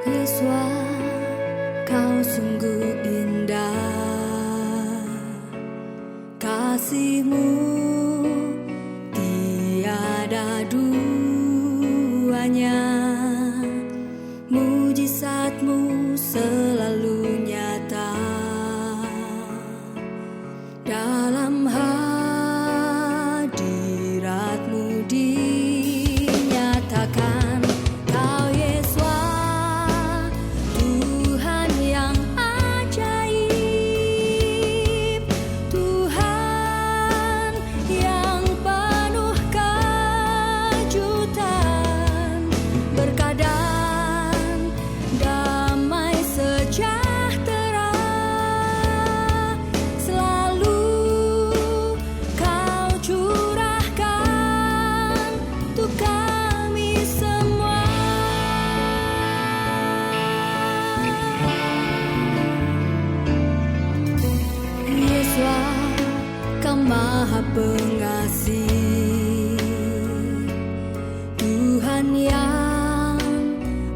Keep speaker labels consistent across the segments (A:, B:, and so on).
A: Yesus, Kau sungguh indah, kasih-Mu tiada duanya, mujizat-Mu selalu nyata dalam hadirat-Mu dinyatakan. Kau Yesus, Tuhan yang ajaib, Tuhan yang penuh kejutan, berkat dan damai sejahtera selalu Kau curahkan untuk kami semua. Yesus, Kau Maha Pengasih, Tuhan yang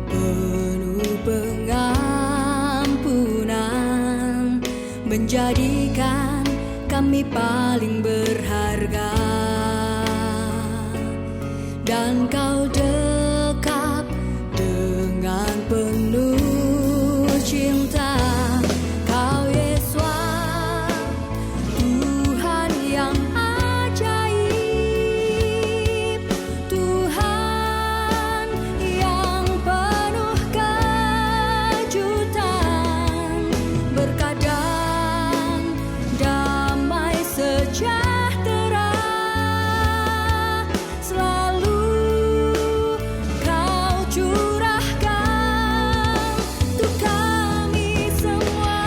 A: penuh pengampunan, menjadikan kami paling berharga, dan Kau dekat dengan penuh cinta. Kau Yesus, Tuhan yang ajaib, Tuhan yang penuh kejutan, berkat dan damai sejahtera selalu Kau curahkan untuk kami semua.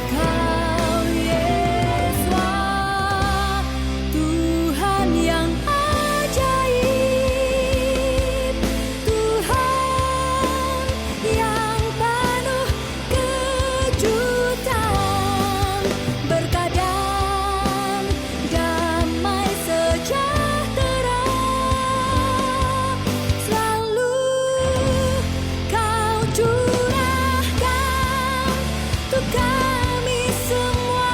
A: Kau Yesus, Tuhan yang ajaib, Tuhan yang penuh kejutan, berkat dan damai sejahtera selalu Kau curahkan untuk kami semua.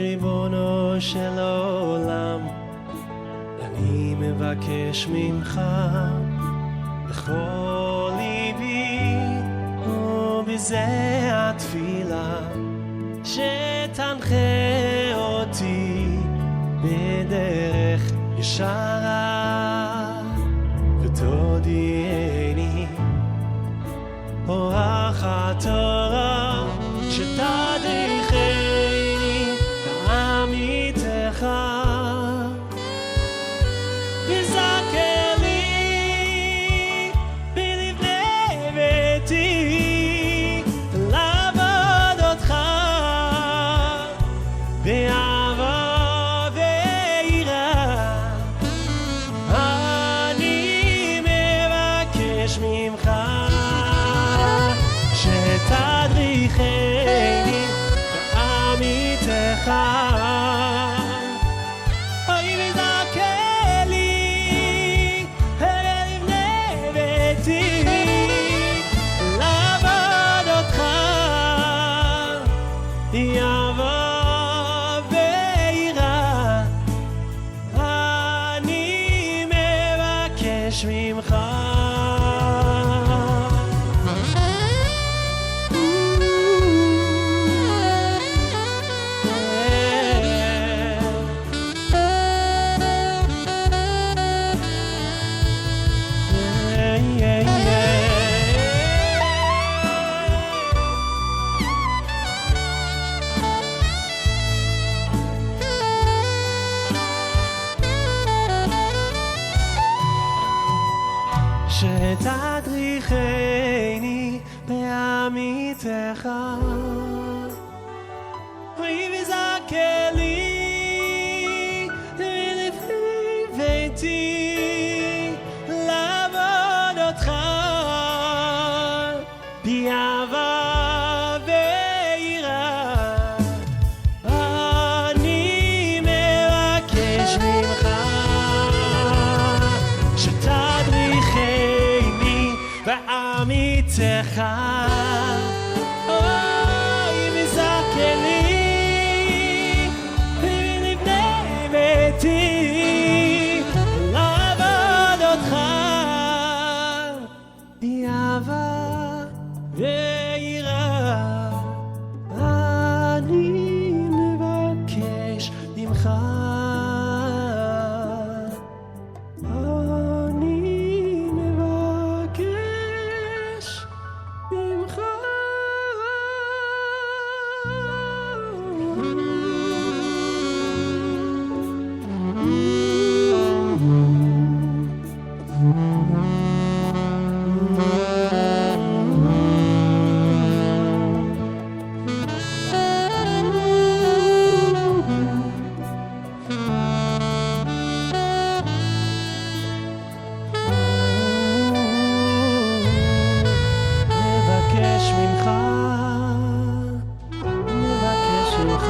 B: ריבונו של עולם, אני מבקש ממך בכל ליבי, ובזה התפילה, שתנחה אותי בדרך ישרה, ותודיעני אורך התורה, שתדריכני לעמיתך, וזכר לי בלבני ביתי לעבוד אותך באהבה ויראה. אני מבקש ממך שתדריכני לעמיתך, אוי וזכר לי בלבני ביתי לעבוד אותך באהבה ויראה. אני מבקש ממך. שתדריכני בעמיתך וזכה לי מלפני ביתי לעבוד אותך באהבה ויראה. אני מבקש ממך שתדריכני בעמיתך אוי וזכה לי ולבני ביתי לעבוד אותך באהבה ויראה. אני מבקש ממך אני מבקש ממך מבקש ממך מבקש ממך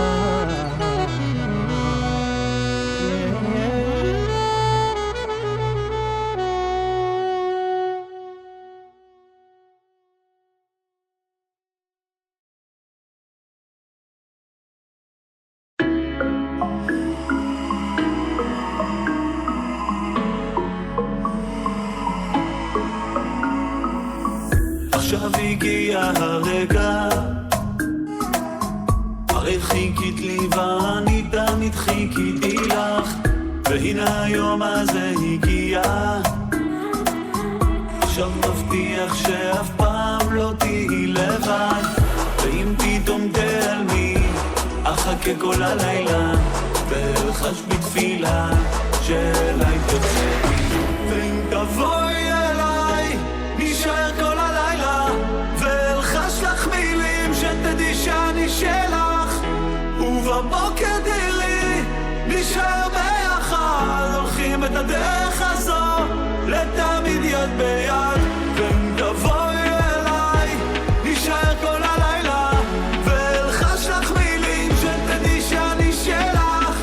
C: עכשיו הגיע הרגע, הרי חיכית לי ואני תמיד חיכיתי לך, והנה היום הזה הגיע. עכשיו מבטיח שאף פעם לא תהי לבד, ואם פתאום תעלמי אחכה כל הלילה ואלחש בתפילה שאליי תחזרי. ואם תבואי אליי נשאר כל הלילה ואלחש לך מילים שתדעי שאני שלך, ובבוקר תראי נשאר ביחד, הולכים את הדרך הזו לתמיד יד ביד. ואם תבואי אליי נשאר כל הלילה ואלחש לך מילים שתדעי שאני שלך,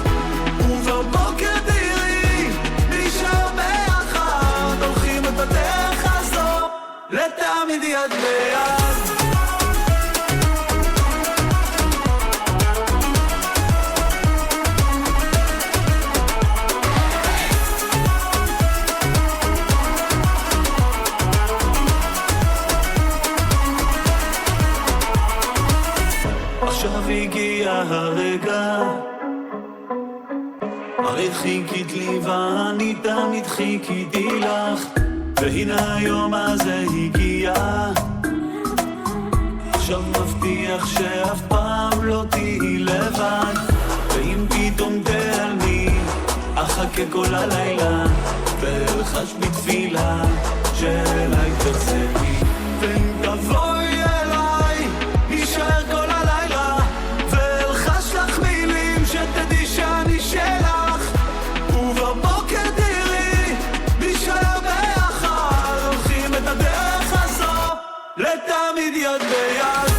C: ובבוקר תראי נשאר ביחד, הולכים את הדרך הזו לתמיד יד ביד. עכשיו הגיע הרגע, הרי חיכית לי ואני תמיד חיכיתי לך, והנה היום הזה הגיע. עכשיו מבטיח שאף פעם לא תהי לבד, ואם פתאום תעלמי אחכה כל הלילה ואלחש בתפילה שאליי תחזרי. ואם תבואי אליי נשאר כל הלילה ואלחש לך מילים שתדעי שאני שלך, ובבוקר תראי נשאר ביחד, הולכים את הדרך הזו לתמיד יד ביד.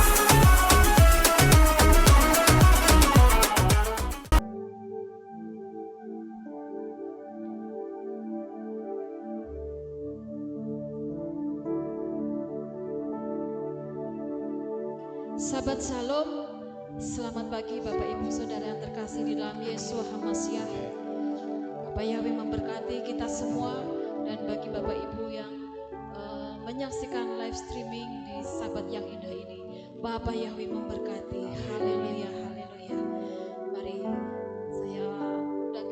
D: Sahabat Shalom, selamat pagi Bapak Ibu Saudara yang terkasih di dalam Yesua HaMasyiah. Bapak Yahweh memberkati kita semua, dan bagi Bapak Ibu yang menyaksikan live streaming di Sabat yang indah ini, Bapak Yahweh memberkati. Haleluya, haleluya. Mari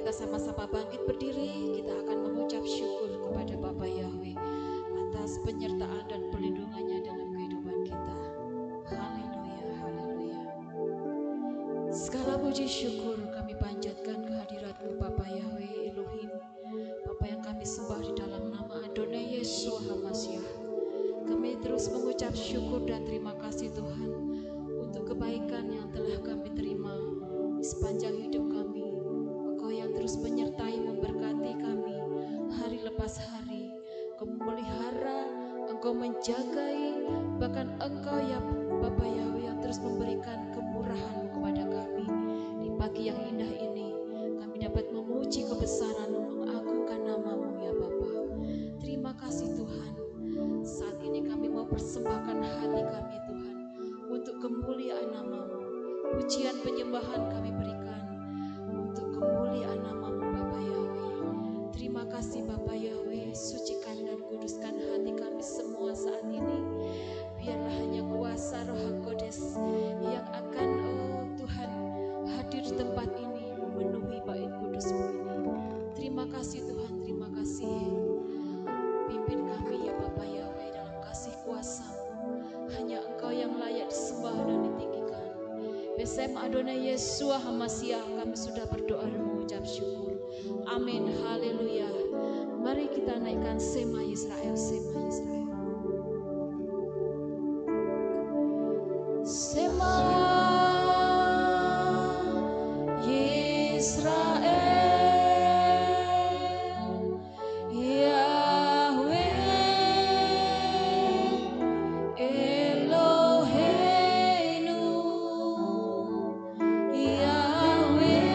D: kita sama-sama bangkit berdiri, kita akan mengucap syukur kepada Bapak Yahweh atas penyertaan dan perlindungannya dalam kehidupan kita. Haleluya, haleluya. Segala puji syukur kami panjatkan kehadirat-Mu Bapa Yahweh Elohim, Bapa yang kami sembah di dalam nama Adonai Yeshua HaMashiach. Kami terus mengucap syukur dan terima kasih Tuhan untuk kebaikan yang telah kami terima di sepanjang hidup kami. Engkau yang terus menyertai memberkati kami hari lepas hari. Engkau memelihara, Engkau menjagai, bahkan Engkau ya Bapa Yahweh yang terus memberikan kemurahan-Mu kepada kami. Di pagi yang indah ini kami dapat memuji kebesaran-Mu, mengagungkan nama-Mu ya Bapa. Terima kasih Tuhan. Saat ini kami mau persembahkan hati kami Tuhan untuk kemuliaan nama-Mu. Pujian penyembahan kami berikan untuk kemuliaan nama-Mu Bapa Yahweh. Terima kasih Bapa Yahweh, sucikan dan kuduskan hati kami semua saat ini. Biarlah hanya kuasa Roh HaKodes yang akan Tuhan hadir di tempat ini memenuhi bait kudus-Mu ini. Terima kasih Tuhan, terima kasih. Pimpin kami ya Bapa Yahweh dalam kasih kuasa-Mu. Hanya Engkau yang layak disembah dan ditinggikan. Besem Adonai Yeshua HaMashiach, kami sudah berdoa dan mengucap syukur. Amin, haleluya. Mari kita naikkan Sema Yisrael, Sema Yisrael. Sema Yisrael, Yahweh Eloheinu, Yahweh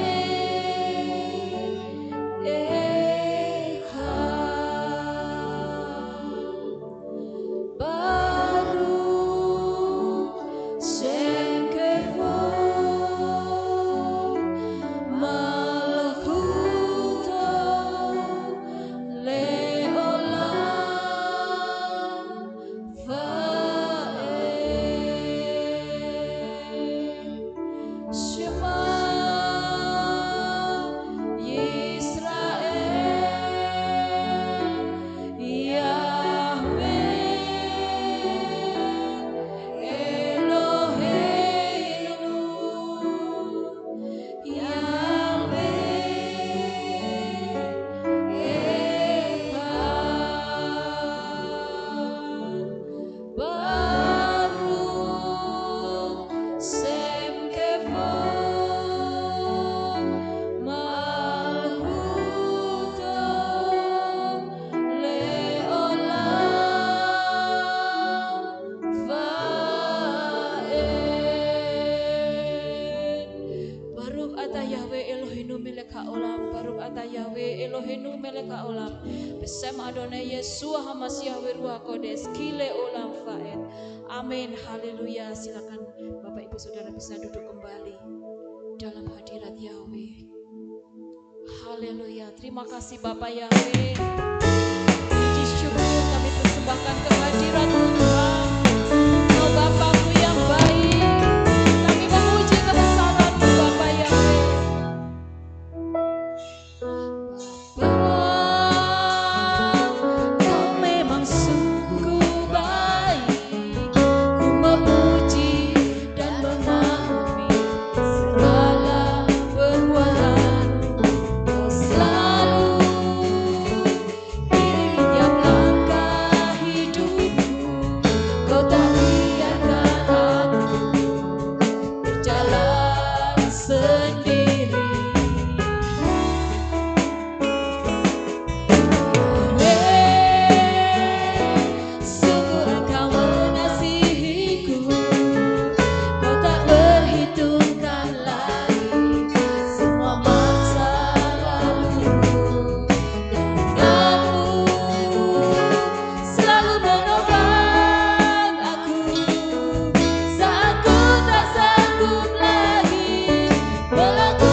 D: Echad, Baruch Shem Kevod, Malchuto Leolam Va'ed. Shema Yisrael, Yahweh Eloheinu, Yahweh Echad, Baruch Shem Kevod, Malchuto Leolam Va'ed. Baruch atah Yahweh Eloheinu melek haolam, Baruch atah Yahweh Eloheinu melek haolam. Besem Adonai Yeshua HaMashiach Ruach Kodes Kile Olam Va'ed. Amin, haleluya. Silakan Bapak Ibu Saudara bisa duduk kembali dalam hadirat Yahweh. Haleluya. Terima kasih Bapak Yahweh. Puji syukur kami persembahkan kehadirat-Mu Tuhan. Engkau Bapa-Ku yang baik. Kami memuji kebesaran-Mu Bapak Yahweh. Kau memang sungguh baik. Ku memuji dan memahami segala perbuatan-Mu. Kau selalu iringi tiap langkah hidupku. Kau tak biarkan aku berjalan sendiri. Sungguh Engkau mengasihiku, Kau tak perhitungkan lagi semua masa laluku. Kamu selalu menolong aku saat ku tak sanggup lagi melangkah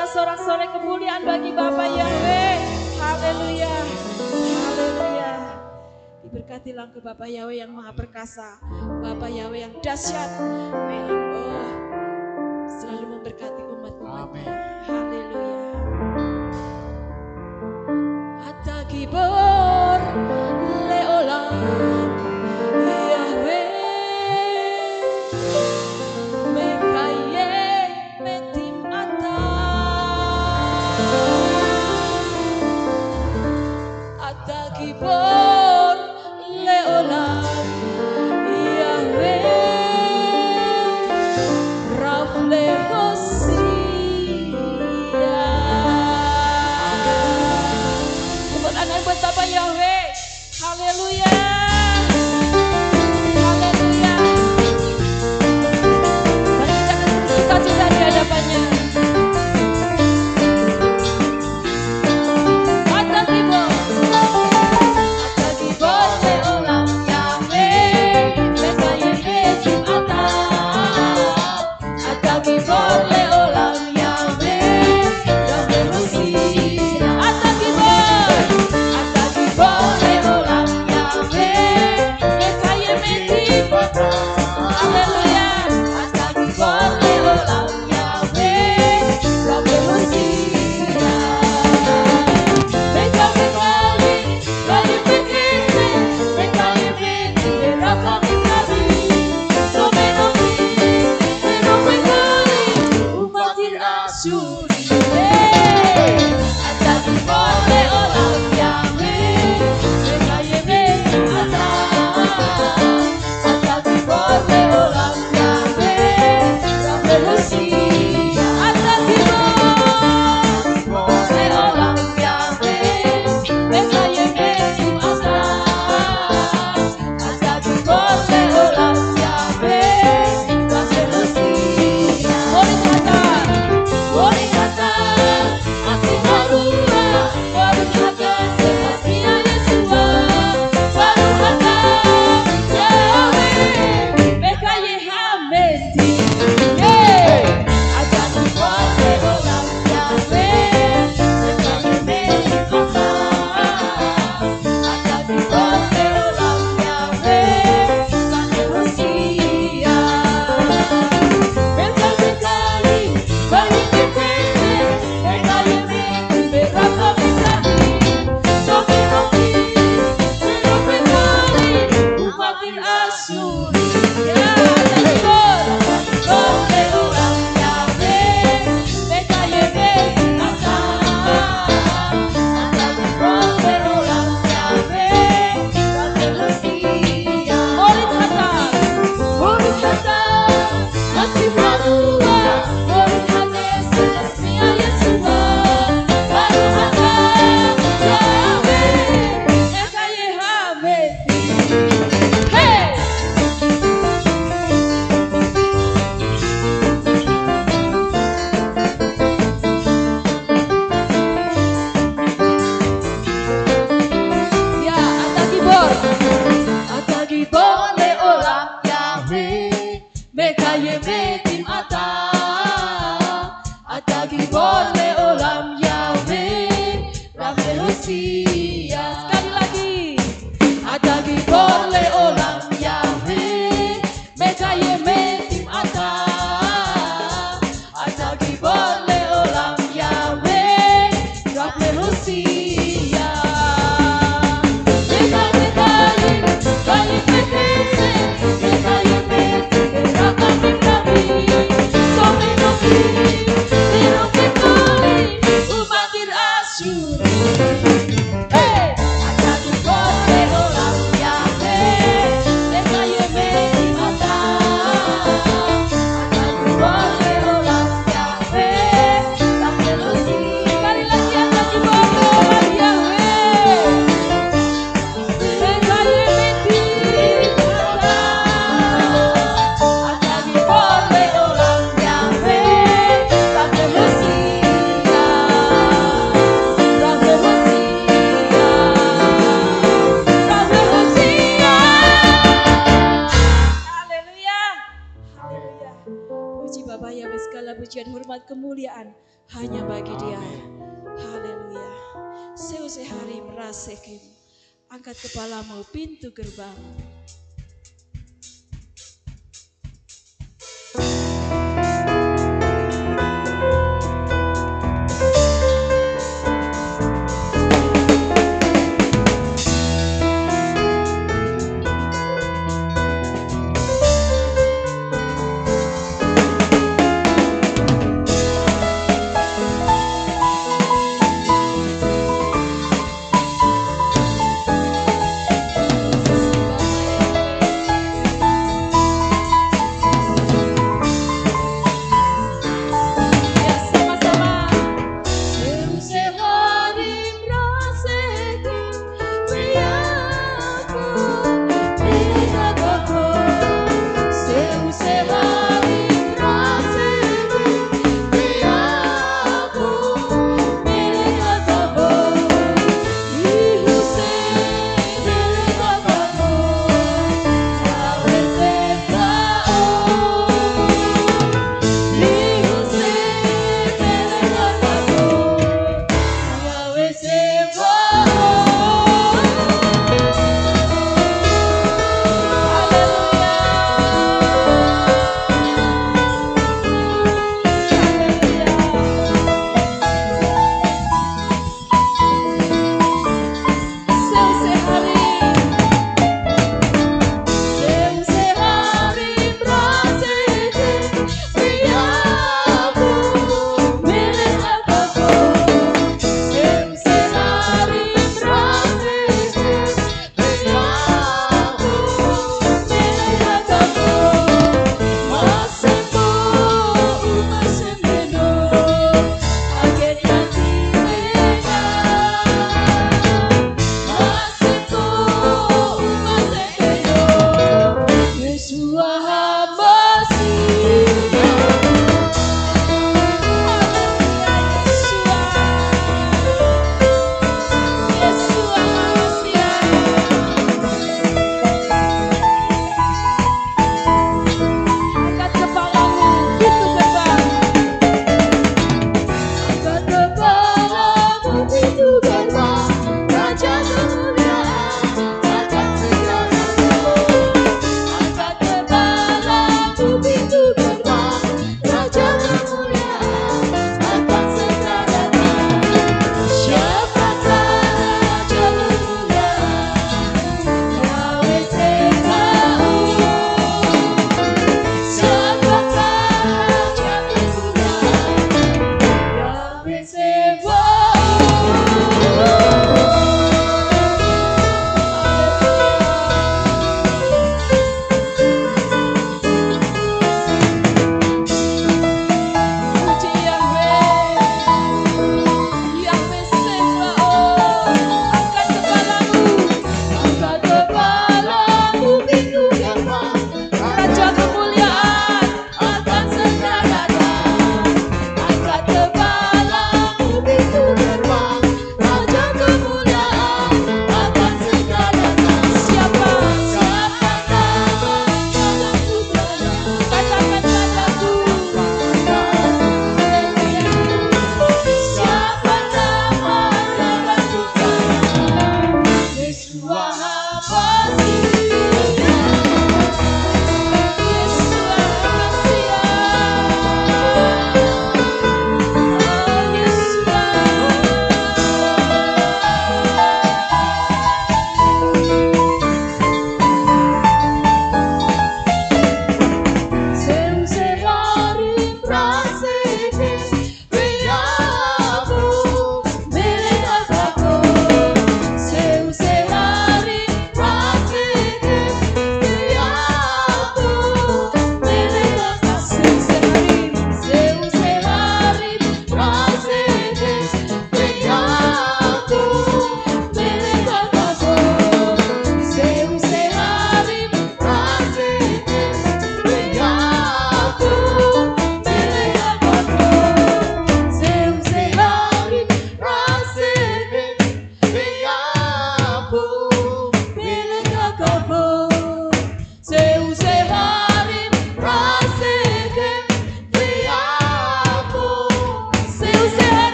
D: Haleluya, sorak-sorai kemuliaan bagi Bapa Yahweh. Haleluya, haleluya. Diberkatilah ke Bapa Yahweh yang maha perkasa, Bapa Yahweh yang dahsyat, yang selalu memberkati umat-umatnya. Haleluya. Ata gibor leolam Yahweh mekaye metim ata gibor leolam Yahweh rafle hosia. Tepuk tangan buat Bapak Yahweh. Haleluya. Haleluya. Mari kita sukacita di hadapannya. Ata gibor leolam Yahweh mekaye metim ata. Ata gibor leolam Yahweh rafle hosia. Ata gibor leolam Yahweh mekaye metim ata. Haleluya. Ata gibor leolam Yahweh rafle hosia. Mekaye kaye pekese mekaye metim rafle umatir asuri. Ata gibor leolam Yahweh mekaye metim ata. Ata gibor leolam Yahweh rafle hosia. Ata gibor leolam Yahweh mekaye metim ata. Ata gibor leolam Yahweh rafle hosia. Boleh kata masih barua, boleh kata sepasia Yesua, baru kata Yahweh mekaye hameti. Ata gibor leolam Yahweh mekaye metim ata. Ata gibor leolam Yahweh rafle hosia. Berkali-kali bayi pekese mekaye metim berapa besari. Sofi-sofi berapa-kali umatir asuri. Ata gibor leolam Yahweh mekaye metim ata. Ata gibor leolam Yahweh rafle hosia. Boleh kata masih barua, boleh kata sepasia Yesua, baru kata Yahweh mekaye hameti. Ya, ata gibor leolam Yahweh mekaye metim ata. Ata gibor leolam Yahweh rafle hosia. Sekali lagi. Ata gibor leolam Yahweh mekaye metim ata. Ata gibor leolam Yahweh rafle hosia. Mekaye pekese mekaye metim berapa besari. Sofi-sofi berapa-kali umatir asuri. hanya bagi Dia.
B: Amin.
D: Haleluya. Seusai hari merasakan, angkat kepalamu pintu gerbang.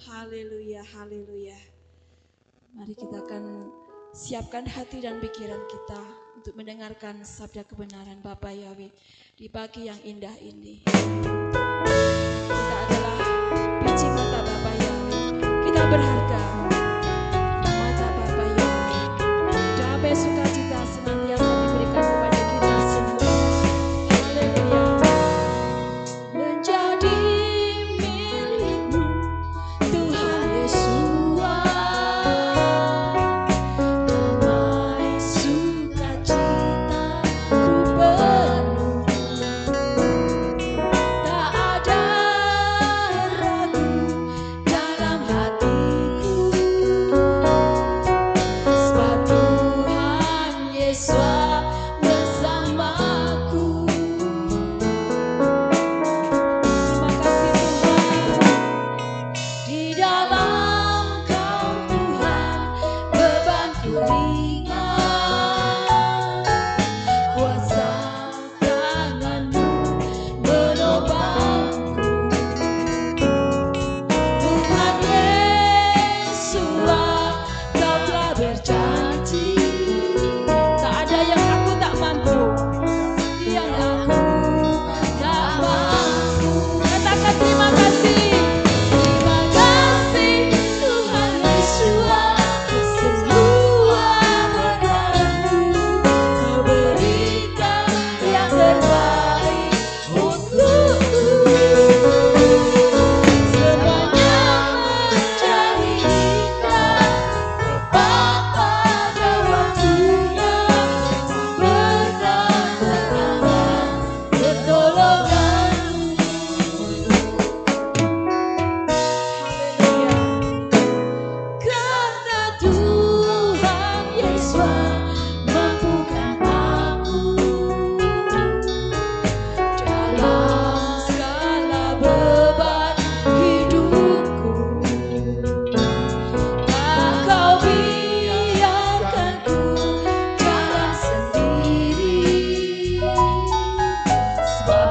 D: Haleluya, haleluya. Mari kita akan siapkan hati dan pikiran kita untuk mendengarkan sabda kebenaran Bapa Yahweh di pagi yang indah ini. Kita adalah biji mata Bapa Yahweh. Kita berharga di mata Bapa Yahweh. Damai sukacita senantiasa diberikan kepada kita semua. Haleluya. Menjadi milikmu Tuhan Yesua, damai sukacita ku penuh, tak ada ragu dalam hatiku, sebab Tuhan Yesua bersamaku. Terima kasih Tuhan. Di dalam Kau Tuhan bebanku ringan, kuasa tangan-Mu menopangku. Tuhan Yesua, Kau telah berjanji, tak ada yang aku tak mampu, yang aku tak mampu. Katakan terima kasih. Terima kasih Tuhan Yesus, semua berkat-Mu Kau berikan yang terbaik untukku. Semuanya menjadi indah tepat pada waktunya, berkat tangan pertolongan-Mu. Haleluya. Karena Tuhan Yesus mampukan aku dalam segala beban hidupku. Tak Kau biarkan ku jalan sendiri, sebab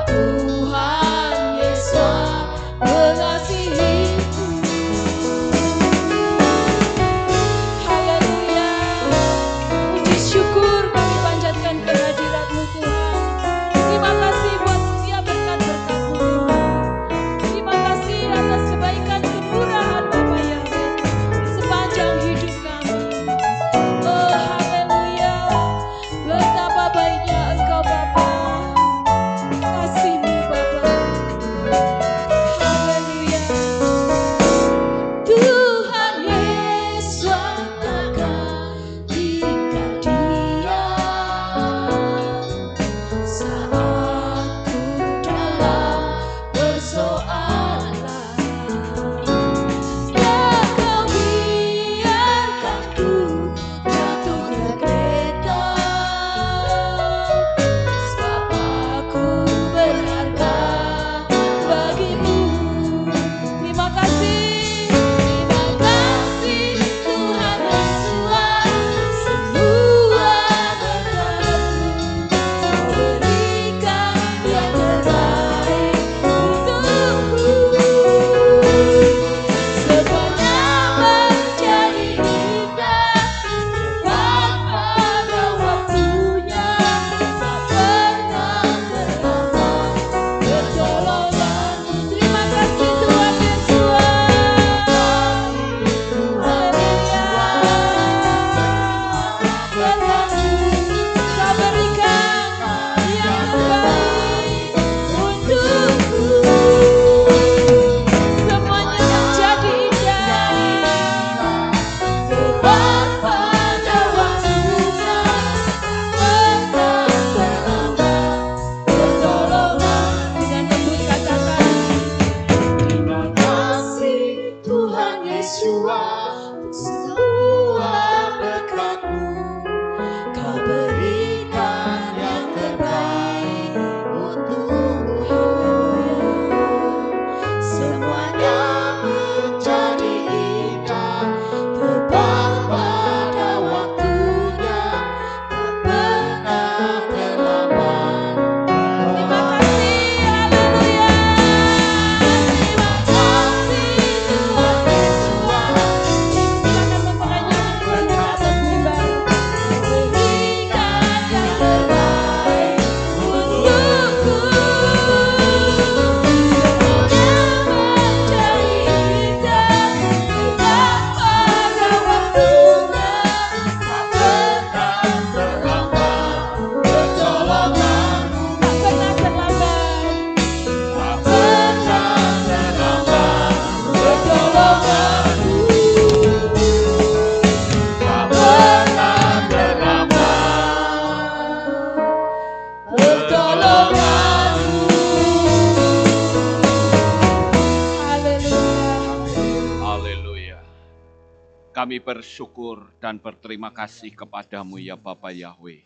E: Kami bersyukur dan berterima kasih kepadamu ya Bapa Yahweh,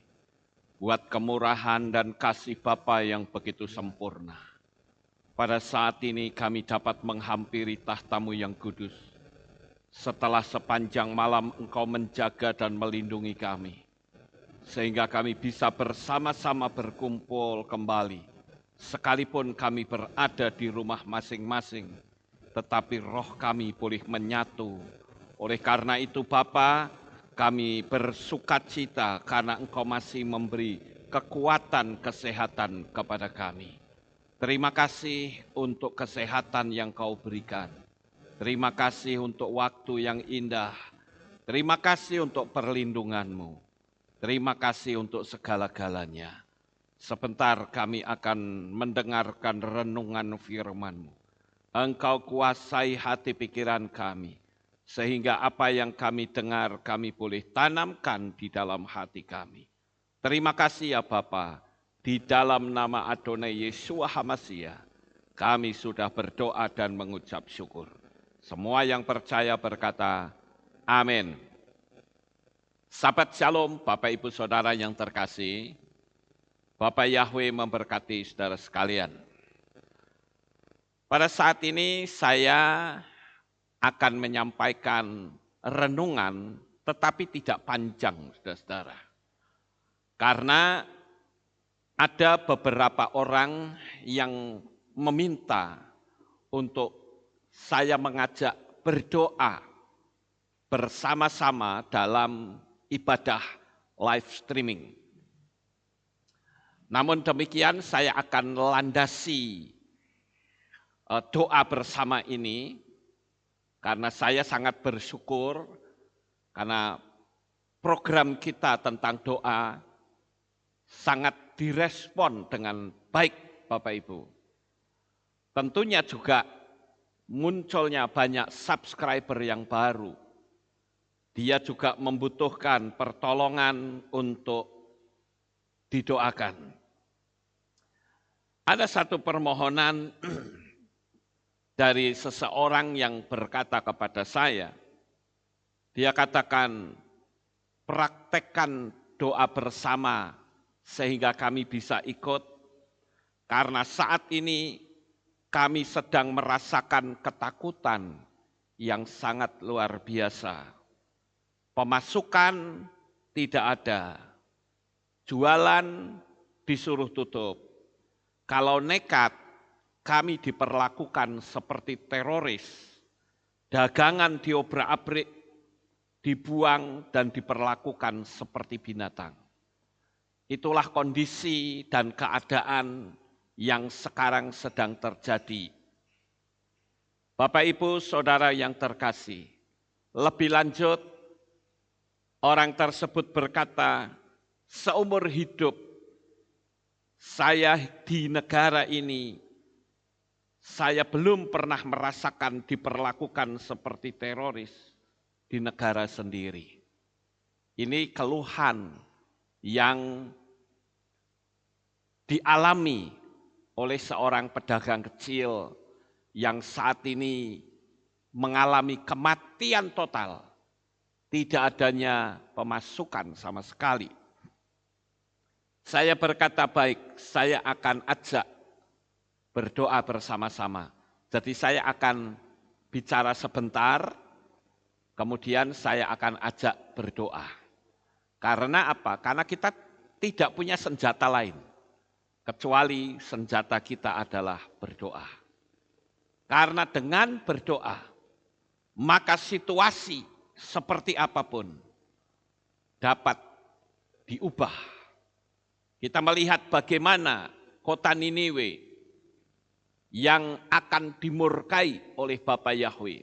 E: buat kemurahan dan kasih Bapa yang begitu sempurna. Pada saat ini kami dapat menghampiri tahta-Mu yang kudus. Setelah sepanjang malam Engkau menjaga dan melindungi kami, sehingga kami bisa bersama-sama berkumpul kembali. Sekalipun kami berada di rumah masing-masing, tetapi roh kami boleh menyatu. Oleh karena itu Bapa, kami bersukacita karena Engkau masih memberi kekuatan kesehatan kepada kami. Terima kasih untuk kesehatan yang Kau berikan. Terima kasih untuk waktu yang indah. Terima kasih untuk perlindungan-Mu. Terima kasih untuk segala-galanya. Sebentar kami akan mendengarkan renungan firman-Mu. Engkau kuasai hati pikiran kami, sehingga apa yang kami dengar kami boleh tanamkan di dalam hati kami. Terima kasih ya Bapa, di dalam nama Adonai Yeshua HaMashiach, kami sudah berdoa dan mengucap syukur. Semua yang percaya berkata, amin. Sahabat Shalom, Bapak Ibu Saudara yang terkasih, Bapak Yahweh memberkati saudara sekalian. Pada saat ini saya akan menyampaikan renungan, tetapi tidak panjang, saudara-saudara. Karena ada beberapa orang yang meminta untuk saya mengajak berdoa bersama-sama dalam ibadah live streaming. Namun demikian saya akan landasi doa bersama ini, karena saya sangat bersyukur karena program kita tentang doa sangat direspon dengan baik Bapak Ibu. Tentunya juga munculnya banyak subscriber yang baru. Dia juga membutuhkan pertolongan untuk didoakan. Ada satu permohonan dari seseorang yang berkata kepada saya, dia katakan, praktekkan doa bersama sehingga kami bisa ikut, karena saat ini kami sedang merasakan ketakutan yang sangat luar biasa. Pemasukan tidak ada, jualan disuruh tutup. Kalau nekat, kami diperlakukan seperti teroris, dagangan diobrak-abrik, dibuang dan diperlakukan seperti binatang. Itulah kondisi dan keadaan yang sekarang sedang terjadi. Bapak Ibu Saudara yang terkasih, lebih lanjut orang tersebut berkata, seumur hidup saya di negara ini, saya belum pernah merasakan diperlakukan seperti teroris di negara sendiri. Ini keluhan yang dialami oleh seorang pedagang kecil yang saat ini mengalami kematian total. Tidak adanya pemasukan sama sekali. Saya berkata baik, saya akan ajak berdoa bersama-sama. Jadi saya akan bicara sebentar, kemudian saya akan ajak berdoa. Karena apa? Karena kita tidak punya senjata lain, kecuali senjata kita adalah berdoa. Karena dengan berdoa, maka situasi seperti apapun dapat diubah. Kita melihat bagaimana kota Niniwe yang akan dimurkai oleh Bapa Yahweh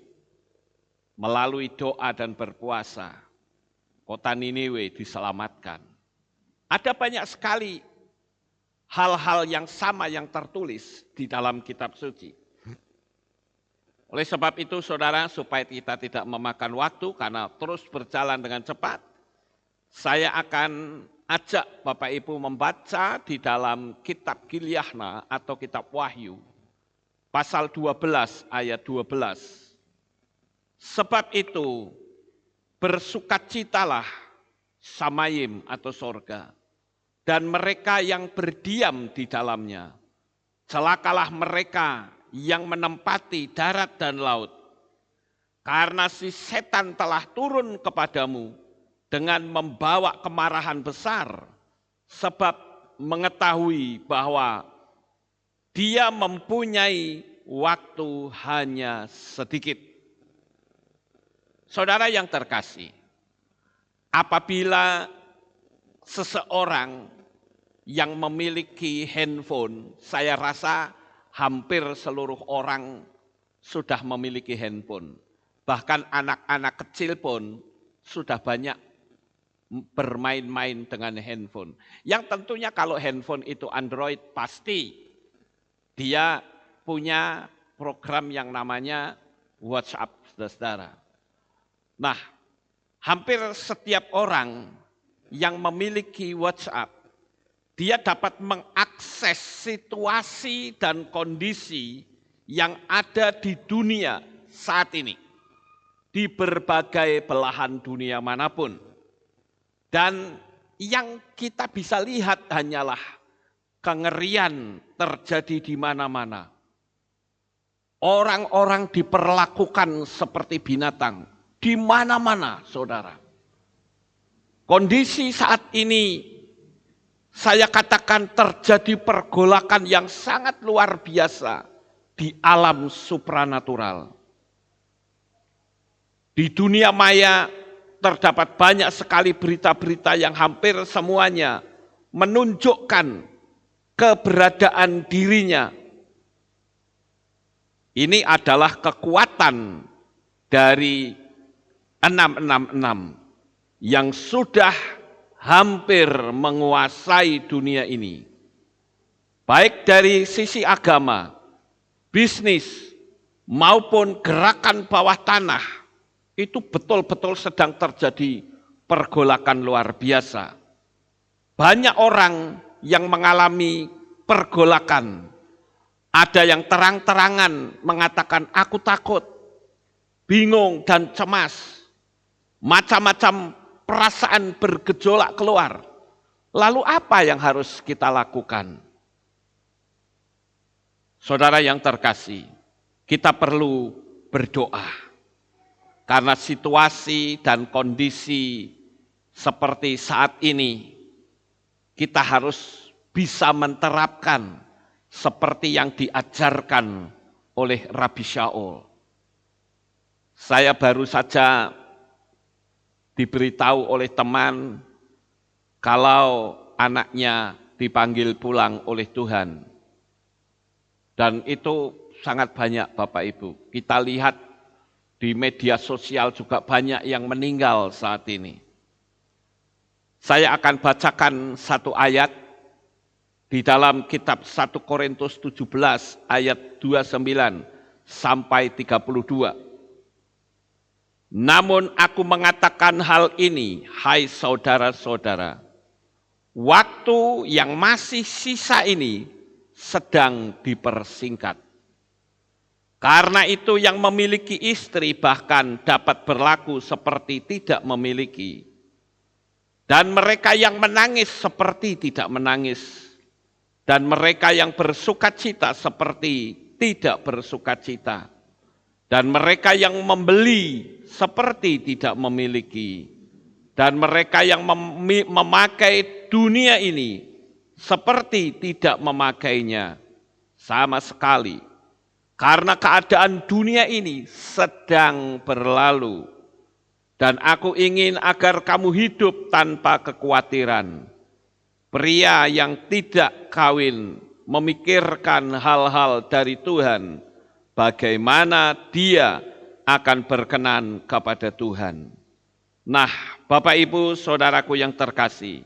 E: melalui doa dan berpuasa, kota Niniwe diselamatkan. Ada banyak sekali hal-hal yang sama yang tertulis di dalam kitab suci. Oleh sebab itu saudara, supaya kita tidak memakan waktu karena terus berjalan dengan cepat, saya akan ajak Bapak Ibu membaca di dalam kitab Gilyahna atau kitab Wahyu, pasal 12 ayat 12. Sebab itu, bersukacitalah samayim atau sorga, dan mereka yang berdiam di dalamnya. Celakalah mereka yang menempati darat dan laut, karena si setan telah turun kepadamu dengan membawa kemarahan besar, sebab mengetahui bahwa dia mempunyai waktu hanya sedikit. Saudara yang terkasih, apabila seseorang yang memiliki handphone, saya rasa hampir seluruh orang sudah memiliki handphone. Bahkan anak-anak kecil pun sudah banyak bermain-main dengan handphone. Yang tentunya kalau handphone itu Android, pasti dia punya program yang namanya WhatsApp, saudara. Nah, hampir setiap orang yang memiliki WhatsApp, dia dapat mengakses situasi dan kondisi yang ada di dunia saat ini, di berbagai belahan dunia manapun. Dan yang kita bisa lihat hanyalah kengerian terjadi di mana-mana. Orang-orang diperlakukan seperti binatang di mana-mana, saudara. Kondisi saat ini saya katakan terjadi pergolakan yang sangat luar biasa di alam supranatural. Di dunia maya terdapat banyak sekali berita-berita yang hampir semuanya menunjukkan keberadaan dirinya. Ini adalah kekuatan dari 666 yang sudah hampir menguasai dunia ini. Baik dari sisi agama, bisnis, maupun gerakan bawah tanah, itu betul-betul sedang terjadi pergolakan luar biasa. Banyak orang yang mengalami pergolakan. Ada yang terang-terangan mengatakan aku takut, bingung dan cemas. Macam-macam perasaan bergejolak keluar. Lalu apa yang harus kita lakukan? Saudara yang terkasih, kita perlu berdoa. Karena situasi dan kondisi seperti saat ini, kita harus bisa menerapkan seperti yang diajarkan oleh Rabi Shaul. Saya baru saja diberitahu oleh teman kalau anaknya dipanggil pulang oleh Tuhan. Dan itu sangat banyak Bapak Ibu. Kita lihat di media sosial juga banyak yang meninggal saat ini. Saya akan bacakan satu ayat di dalam kitab 1 Korintus 17 ayat 29 sampai 32. Namun aku mengatakan hal ini, hai saudara-saudara, waktu yang masih sisa ini sedang dipersingkat. Karena itu yang memiliki istri bahkan dapat berlaku seperti tidak memiliki. Dan mereka yang menangis seperti tidak menangis. Dan mereka yang bersukacita seperti tidak bersukacita. Dan mereka yang membeli seperti tidak memiliki. Dan mereka yang memakai dunia ini seperti tidak memakainya sama sekali. Karena keadaan dunia ini sedang berlalu. Dan aku ingin agar kamu hidup tanpa kekhawatiran. Pria yang tidak kawin memikirkan hal-hal dari Tuhan, bagaimana dia akan berkenan kepada Tuhan. Nah, Bapak Ibu, saudaraku yang terkasih,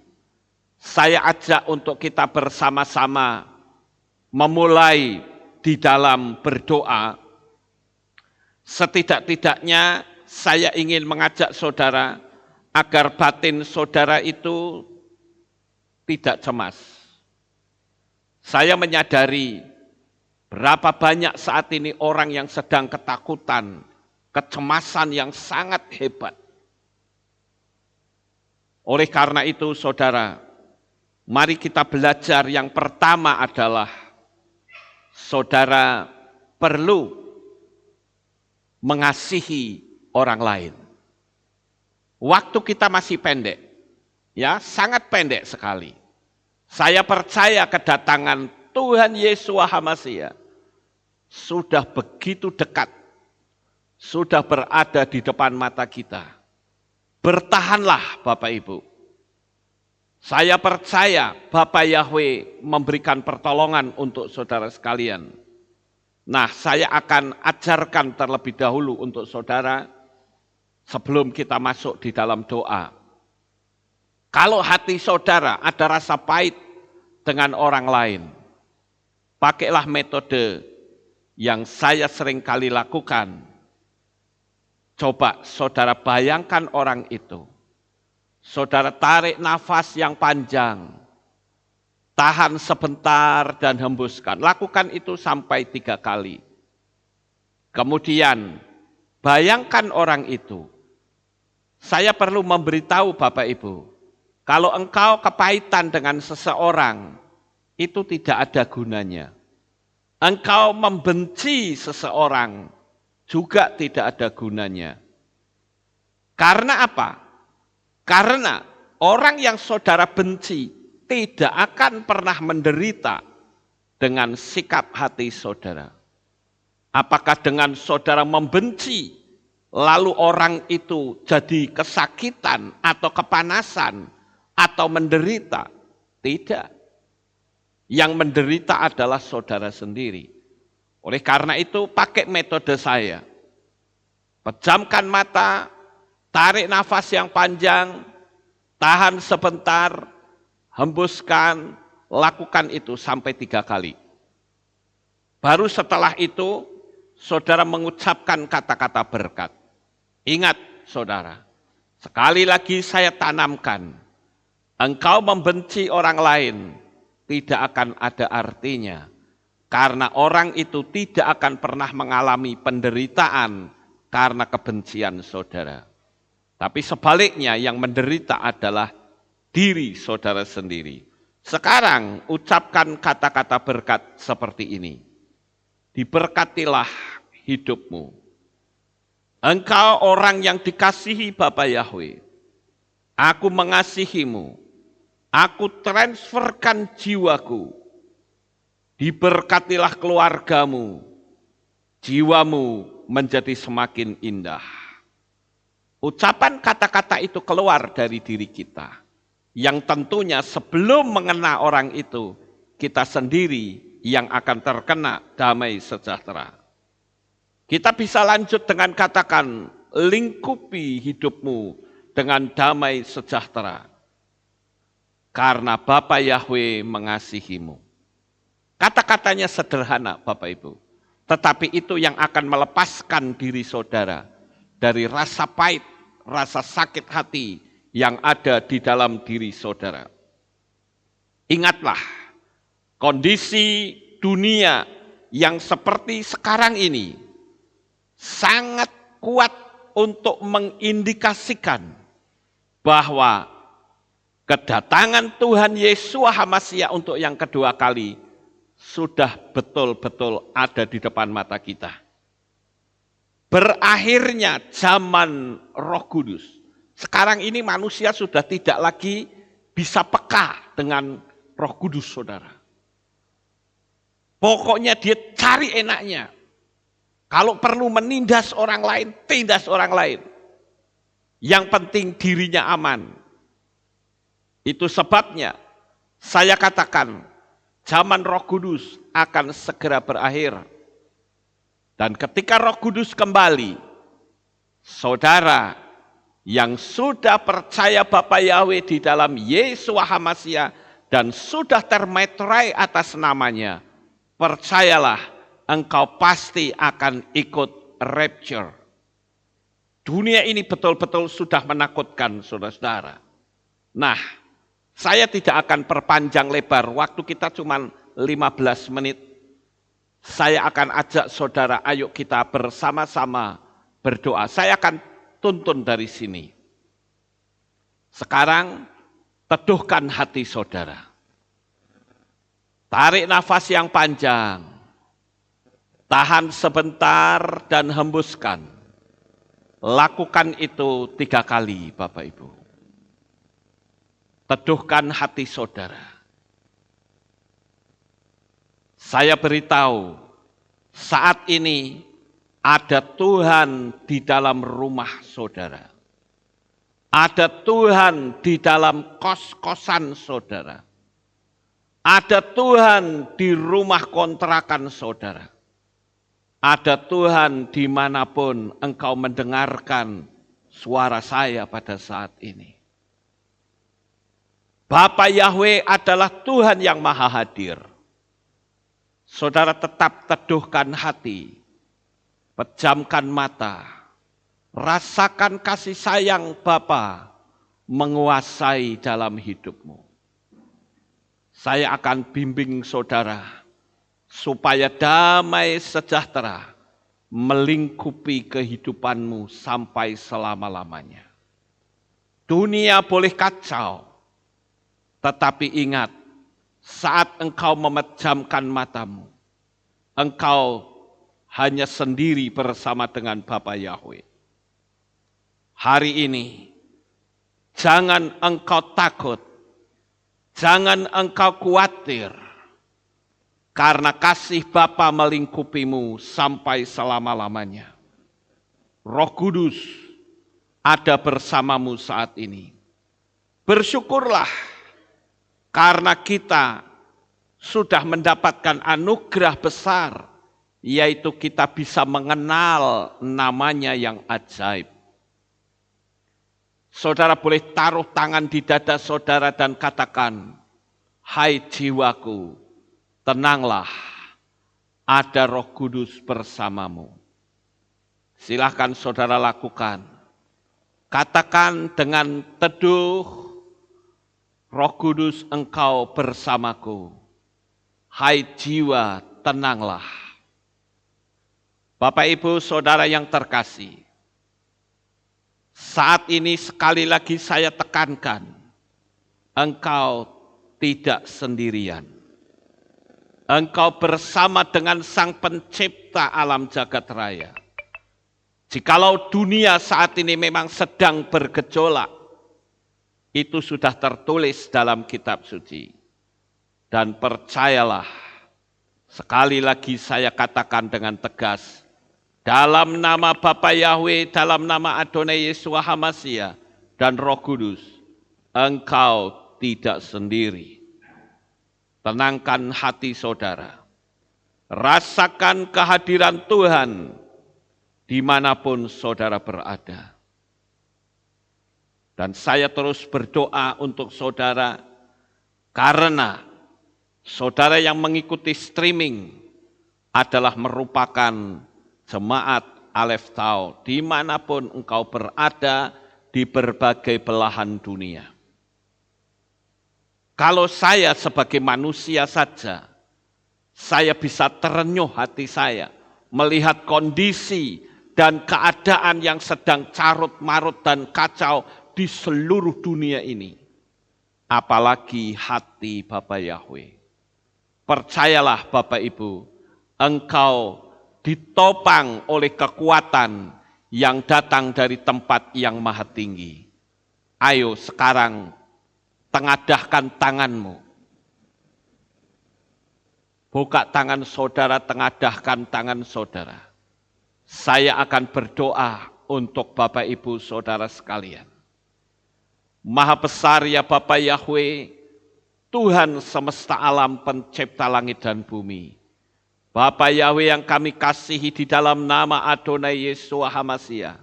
E: saya ajak untuk kita bersama-sama memulai di dalam berdoa. Setidak-tidaknya saya ingin mengajak saudara agar batin saudara itu tidak cemas. Saya menyadari berapa banyak saat ini orang yang sedang ketakutan, kecemasan yang sangat hebat. Oleh karena itu, saudara, mari kita belajar. Yang pertama adalah saudara perlu mengasihi orang lain. Waktu kita masih pendek, ya, sangat pendek sekali. Saya percaya kedatangan Tuhan Yesus HaMasiah sudah begitu dekat, sudah berada di depan mata kita. Bertahanlah Bapak Ibu. Saya percaya Bapak Yahweh memberikan pertolongan untuk saudara sekalian. Nah, saya akan ajarkan terlebih dahulu untuk saudara sebelum kita masuk di dalam doa. Kalau hati saudara ada rasa pahit dengan orang lain, pakailah metode yang saya sering kali lakukan. Coba saudara bayangkan orang itu. Saudara tarik nafas yang panjang. Tahan sebentar dan hembuskan. Lakukan itu sampai 3 kali. Kemudian bayangkan orang itu. Saya perlu memberitahu Bapak Ibu. Kalau engkau kepahitan dengan seseorang, itu tidak ada gunanya. Engkau membenci seseorang, juga tidak ada gunanya. Karena apa? Karena orang yang saudara benci tidak akan pernah menderita dengan sikap hati saudara. Apakah dengan saudara membenci, lalu orang itu jadi kesakitan atau kepanasan atau menderita? Tidak. Yang menderita adalah saudara sendiri. Oleh karena itu pakai metode saya. Pejamkan mata, tarik nafas yang panjang, tahan sebentar, hembuskan, lakukan itu sampai 3 kali. Baru setelah itu, saudara mengucapkan kata-kata berkat. Ingat saudara, sekali lagi saya tanamkan, engkau membenci orang lain, tidak akan ada artinya. Karena orang itu tidak akan pernah mengalami penderitaan karena kebencian saudara. Tapi sebaliknya yang menderita adalah diri saudara sendiri. Sekarang ucapkan kata-kata berkat seperti ini. Diberkatilah hidupmu. Engkau orang yang dikasihi Bapa Yahweh. Aku mengasihimu. Aku transferkan jiwaku. Diberkatilah keluargamu, jiwamu menjadi semakin indah. Ucapan kata-kata itu keluar dari diri kita. Yang tentunya sebelum mengena orang itu, kita sendiri yang akan terkena damai sejahtera. Kita bisa lanjut dengan katakan, lingkupi hidupmu dengan damai sejahtera. Karena Bapa Yahweh mengasihimu. Kata-katanya sederhana Bapak Ibu. Tetapi itu yang akan melepaskan diri saudara dari rasa pahit, rasa sakit hati yang ada di dalam diri saudara. Ingatlah, kondisi dunia yang seperti sekarang ini sangat kuat untuk mengindikasikan bahwa kedatangan Tuhan Yesus HaMasiah untuk yang kedua kali sudah betul-betul ada di depan mata kita. Berakhirnya zaman Roh Kudus. Sekarang ini manusia sudah tidak lagi bisa peka dengan Roh Kudus, saudara. Pokoknya dia cari enaknya. Kalau perlu menindas orang lain, tindas orang lain. Yang penting dirinya aman. Itu sebabnya saya katakan, zaman Roh Kudus akan segera berakhir. Dan ketika Roh Kudus kembali, saudara yang sudah percaya Bapa Yahweh di dalam Yesus HaMasiah dan sudah termeterai atas namanya, percayalah engkau pasti akan ikut rapture. Dunia ini betul-betul sudah menakutkan saudara-saudara. Nah, saya tidak akan perpanjang lebar, waktu kita cuma 15 menit. Saya akan ajak saudara, ayo kita bersama-sama berdoa. Saya akan tuntun dari sini. Sekarang teduhkan hati saudara. Tarik nafas yang panjang. Tahan sebentar dan hembuskan. Lakukan itu 3 kali, Bapak Ibu. Teduhkan hati saudara. Saya beritahu, saat ini ada Tuhan di dalam rumah saudara. Ada Tuhan di dalam kos-kosan saudara. Ada Tuhan di rumah kontrakan saudara. Ada Tuhan dimanapun engkau mendengarkan suara saya pada saat ini. Bapa Yahweh adalah Tuhan yang maha hadir. Saudara tetap teduhkan hati, pejamkan mata, rasakan kasih sayang Bapa menguasai dalam hidupmu. Saya akan bimbing saudara supaya damai sejahtera melingkupi kehidupanmu sampai selama-lamanya. Dunia boleh kacau, tetapi ingat, saat engkau memejamkan matamu, engkau hanya sendiri bersama dengan Bapa Yahweh. Hari ini, jangan engkau takut, jangan engkau khawatir, karena kasih Bapa melingkupimu sampai selama-lamanya. Roh Kudus ada bersamamu saat ini. Bersyukurlah, karena kita sudah mendapatkan anugerah besar, yaitu kita bisa mengenal namanya yang ajaib. Saudara boleh taruh tangan di dada saudara dan katakan, hai jiwaku, tenanglah, ada Roh Kudus bersamamu. Silahkan saudara lakukan. Katakan dengan teduh, Roh Kudus engkau bersamaku. Hai jiwa, tenanglah. Bapak Ibu Saudara yang terkasih, saat ini sekali lagi saya tekankan, engkau tidak sendirian. Engkau bersama dengan Sang Pencipta alam jagat raya. Jikalau dunia saat ini memang sedang bergejolak, itu sudah tertulis dalam kitab suci. Dan percayalah, sekali lagi saya katakan dengan tegas, dalam nama Bapa Yahweh, dalam nama Adonai Yeshua HaMashiach dan Roh Kudus, engkau tidak sendiri. Tenangkan hati saudara. Rasakan kehadiran Tuhan dimanapun saudara berada. Dan saya terus berdoa untuk saudara, karena saudara yang mengikuti streaming adalah merupakan jemaat Aleph Tau, dimanapun engkau berada di berbagai belahan dunia. Kalau saya sebagai manusia saja, saya bisa terenyuh hati saya melihat kondisi dan keadaan yang sedang carut-marut dan kacau di seluruh dunia ini. Apalagi hati Bapa Yahweh. Percayalah Bapak Ibu, engkau ditopang oleh kekuatan yang datang dari tempat yang maha tinggi. Ayo sekarang tengadahkan tanganmu. Buka tangan saudara, tengadahkan tangan saudara. Saya akan berdoa untuk Bapak Ibu Saudara sekalian. Maha besar ya Bapa Yahweh, Tuhan semesta alam pencipta langit dan bumi. Bapa Yahweh yang kami kasihi di dalam nama Adonai Yeshua HaMashiach.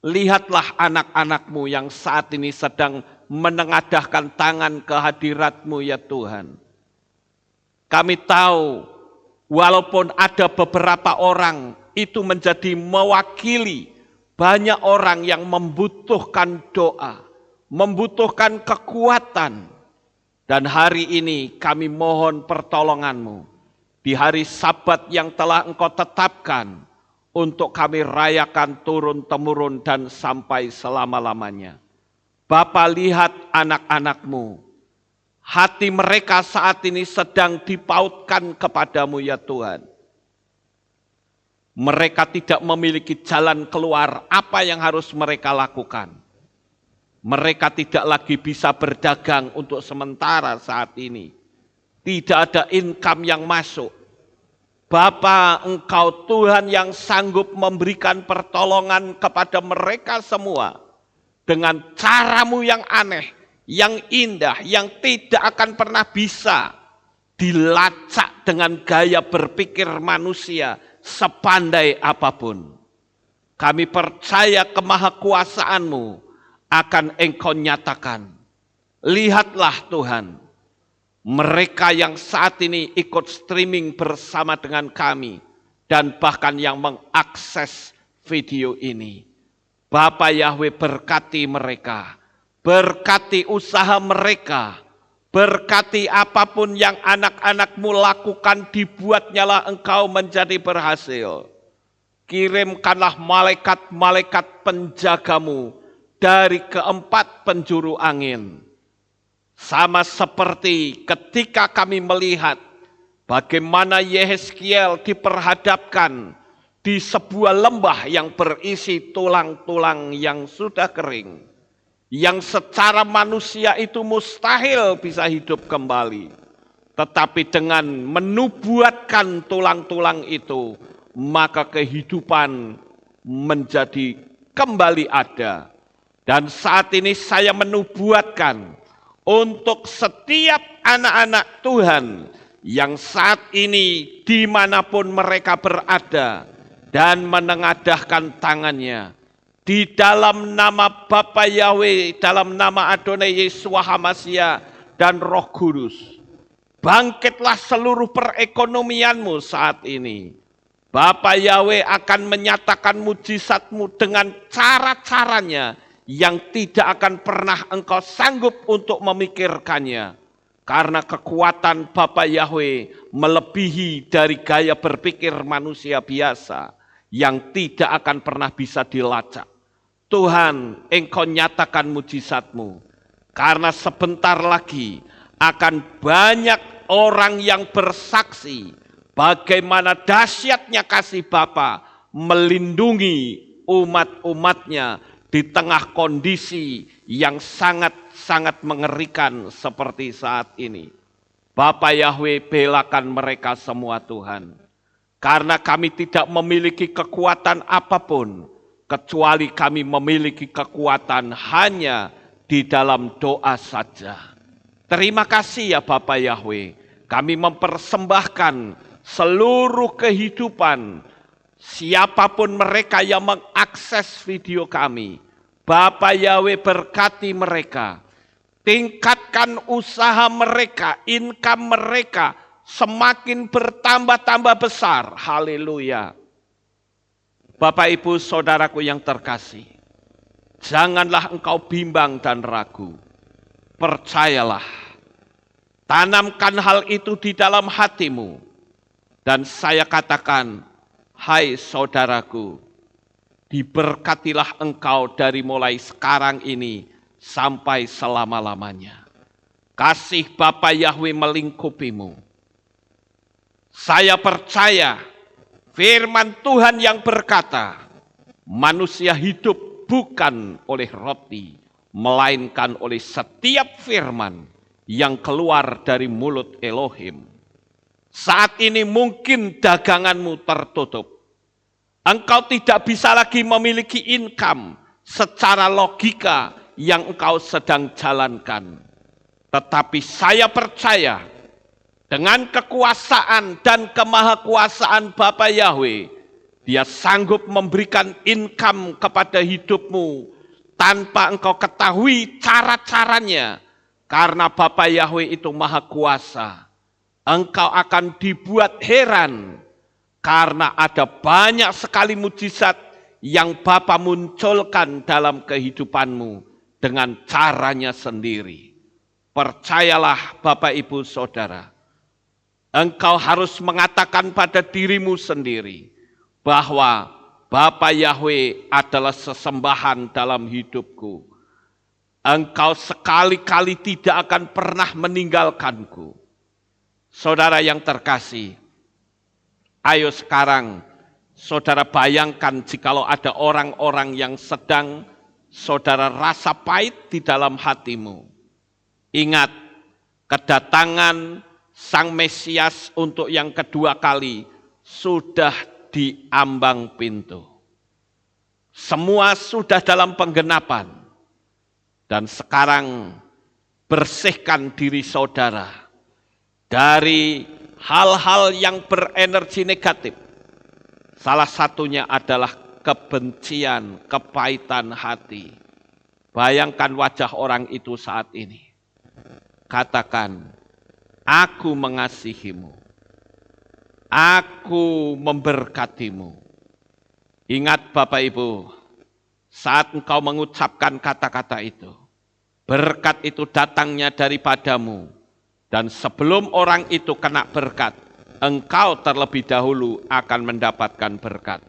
E: Lihatlah anak-anak-Mu yang saat ini sedang menengadahkan tangan ke hadirat-Mu ya Tuhan. Kami tahu walaupun ada beberapa orang itu menjadi mewakili banyak orang yang membutuhkan doa, membutuhkan kekuatan. Dan hari ini kami mohon pertolongan-Mu. Di hari Sabat yang telah Engkau tetapkan untuk kami rayakan turun-temurun dan sampai selama-lamanya. Bapa, lihat anak-anak-Mu. Hati mereka saat ini sedang dipautkan kepadamu ya Tuhan. Mereka tidak memiliki jalan keluar apa yang harus mereka lakukan. Mereka tidak lagi bisa berdagang untuk sementara saat ini. Tidak ada income yang masuk. Bapa, Engkau Tuhan yang sanggup memberikan pertolongan kepada mereka semua. Dengan cara-Mu yang aneh, yang indah, yang tidak akan pernah bisa dilacak dengan gaya berpikir manusia sepandai apapun. Kami percaya kemahakuasaan-Mu akan Engkau nyatakan. Lihatlah Tuhan, mereka yang saat ini ikut streaming bersama dengan kami dan bahkan yang mengakses video ini. Bapa Yahweh, berkati mereka, berkati usaha mereka, berkati apapun yang anak-anak-Mu lakukan, dibuatnyalah Engkau menjadi berhasil. Kirimkanlah malaikat-malaikat penjaga-Mu dari keempat penjuru angin. Sama seperti ketika kami melihat bagaimana Yehezkiel diperhadapkan di sebuah lembah yang berisi tulang-tulang yang sudah kering, yang secara manusia itu mustahil bisa hidup kembali. Tetapi dengan menubuatkan tulang-tulang itu, maka kehidupan menjadi kembali ada. Dan saat ini saya menubuatkan untuk setiap anak-anak Tuhan yang saat ini dimanapun mereka berada dan menengadahkan tangannya, di dalam nama Bapa Yahweh, dalam nama Adonai Yeshua HaMashiach dan Roh Kudus, bangkitlah seluruh perekonomian-Mu saat ini. Bapa Yahweh akan menyatakan mujizat-Mu dengan cara-caranya yang tidak akan pernah Engkau sanggup untuk memikirkannya. Karena kekuatan Bapa Yahweh melebihi dari gaya berpikir manusia biasa yang tidak akan pernah bisa dilacak. Tuhan, Engkau nyatakan mujizat-Mu. Karena sebentar lagi akan banyak orang yang bersaksi bagaimana dahsyatnya kasih Bapa melindungi umat-umatnya di tengah kondisi yang sangat-sangat mengerikan seperti saat ini. Bapa Yahweh, belakan mereka semua Tuhan. Karena kami tidak memiliki kekuatan apapun, kecuali kami memiliki kekuatan hanya di dalam doa saja. Terima kasih ya Bapa Yahweh, kami mempersembahkan seluruh kehidupan siapapun mereka yang mengakses video kami. Bapa Yahweh, berkati mereka, tingkatkan usaha mereka, income mereka semakin bertambah-tambah besar. Haleluya. Bapak Ibu Saudaraku yang terkasih, janganlah engkau bimbang dan ragu. Percayalah, tanamkan hal itu di dalam hatimu. Dan saya katakan, hai saudaraku, diberkatilah engkau dari mulai sekarang ini sampai selama-lamanya. Kasih Bapa Yahweh melingkupimu. Saya percaya firman Tuhan yang berkata, manusia hidup bukan oleh roti, melainkan oleh setiap firman yang keluar dari mulut Elohim. Saat ini mungkin daganganmu tertutup. Engkau tidak bisa lagi memiliki income secara logika yang engkau sedang jalankan. Tetapi saya percaya dengan kekuasaan dan kemahakuasaan Bapa Yahweh, Dia sanggup memberikan income kepada hidupmu tanpa engkau ketahui cara-caranya. Karena Bapa Yahweh itu maha kuasa. Engkau akan dibuat heran karena ada banyak sekali mujizat yang Bapa munculkan dalam kehidupanmu dengan caranya sendiri. Percayalah Bapak Ibu Saudara, engkau harus mengatakan pada dirimu sendiri bahwa Bapa Yahweh adalah sesembahan dalam hidupku. Engkau sekali-kali tidak akan pernah meninggalkanku. Saudara yang terkasih, ayo sekarang saudara bayangkan jikalau ada orang-orang yang sedang saudara rasa pahit di dalam hatimu. Ingat, kedatangan Sang Mesias untuk yang kedua kali sudah di ambang pintu. Semua sudah dalam penggenapan. Dan sekarang bersihkan diri saudara dari hal-hal yang berenergi negatif. Salah satunya adalah kebencian, kepahitan hati. Bayangkan wajah orang itu saat ini. Katakan, aku mengasihimu. Aku memberkatimu. Ingat Bapak Ibu, saat engkau mengucapkan kata-kata itu, berkat itu datangnya daripadamu. Dan sebelum orang itu kena berkat, engkau terlebih dahulu akan mendapatkan berkat.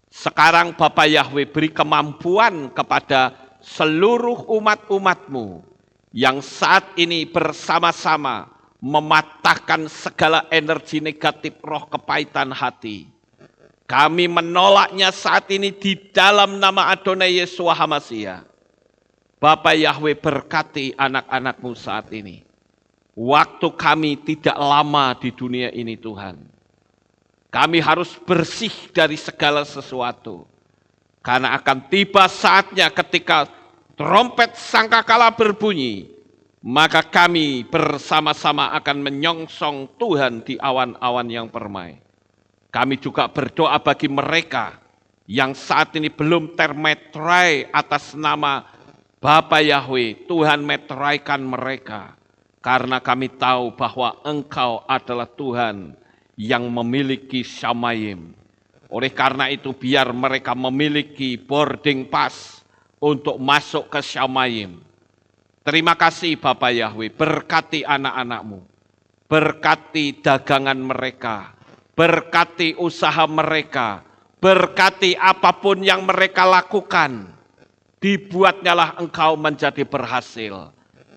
E: Sekarang Bapa Yahweh beri kemampuan kepada seluruh umat-umatmu yang saat ini bersama-sama mematahkan segala energi negatif roh kepahitan hati. Kami menolaknya saat ini di dalam nama Adonai Yeshua HaMashiach. Bapa Yahweh berkati anak-anakmu saat ini. Waktu kami tidak lama di dunia ini Tuhan. Kami harus bersih dari segala sesuatu. Karena akan tiba saatnya ketika trompet sangkakala berbunyi. Maka kami bersama-sama akan menyongsong Tuhan di awan-awan yang permai. Kami juga berdoa bagi mereka yang saat ini belum termeterai atas nama Bapa Yahweh. Tuhan meteraikan mereka. Karena kami tahu bahwa Engkau adalah Tuhan yang memiliki Shamayim. Oleh karena itu biar mereka memiliki boarding pass untuk masuk ke Shamayim. Terima kasih Bapa Yahweh, berkati anak-anakmu. Berkati dagangan mereka. Berkati usaha mereka, berkati apapun yang mereka lakukan. Dibuatnyalah engkau menjadi berhasil.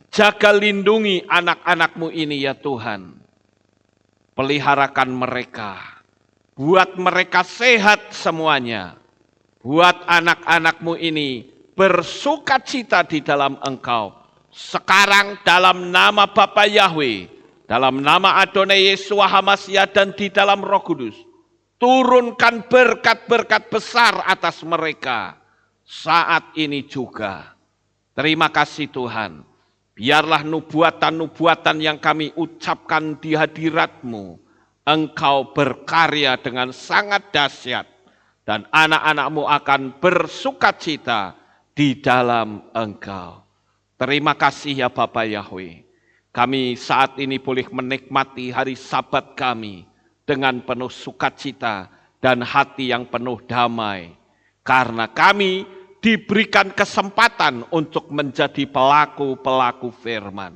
E: Jaga lindungi anak-anakmu ini ya Tuhan. Peliharakan mereka. Buat mereka sehat semuanya. Buat anak-anakmu ini bersukacita di dalam engkau. Sekarang dalam nama Bapa Yahweh. Dalam nama Adonai Yeshua HaMashiach dan di dalam Roh Kudus. Turunkan berkat-berkat besar atas mereka. Saat ini juga. Terima kasih Tuhan. Biarlah nubuatan-nubuatan yang kami ucapkan di hadirat-Mu. Engkau berkarya dengan sangat dahsyat. Dan anak-anak-Mu akan bersukacita di dalam Engkau. Terima kasih ya Bapa Yahweh. Kami saat ini boleh menikmati hari Sabat kami dengan penuh sukacita dan hati yang penuh damai. Karena kami diberikan kesempatan untuk menjadi pelaku-pelaku firman.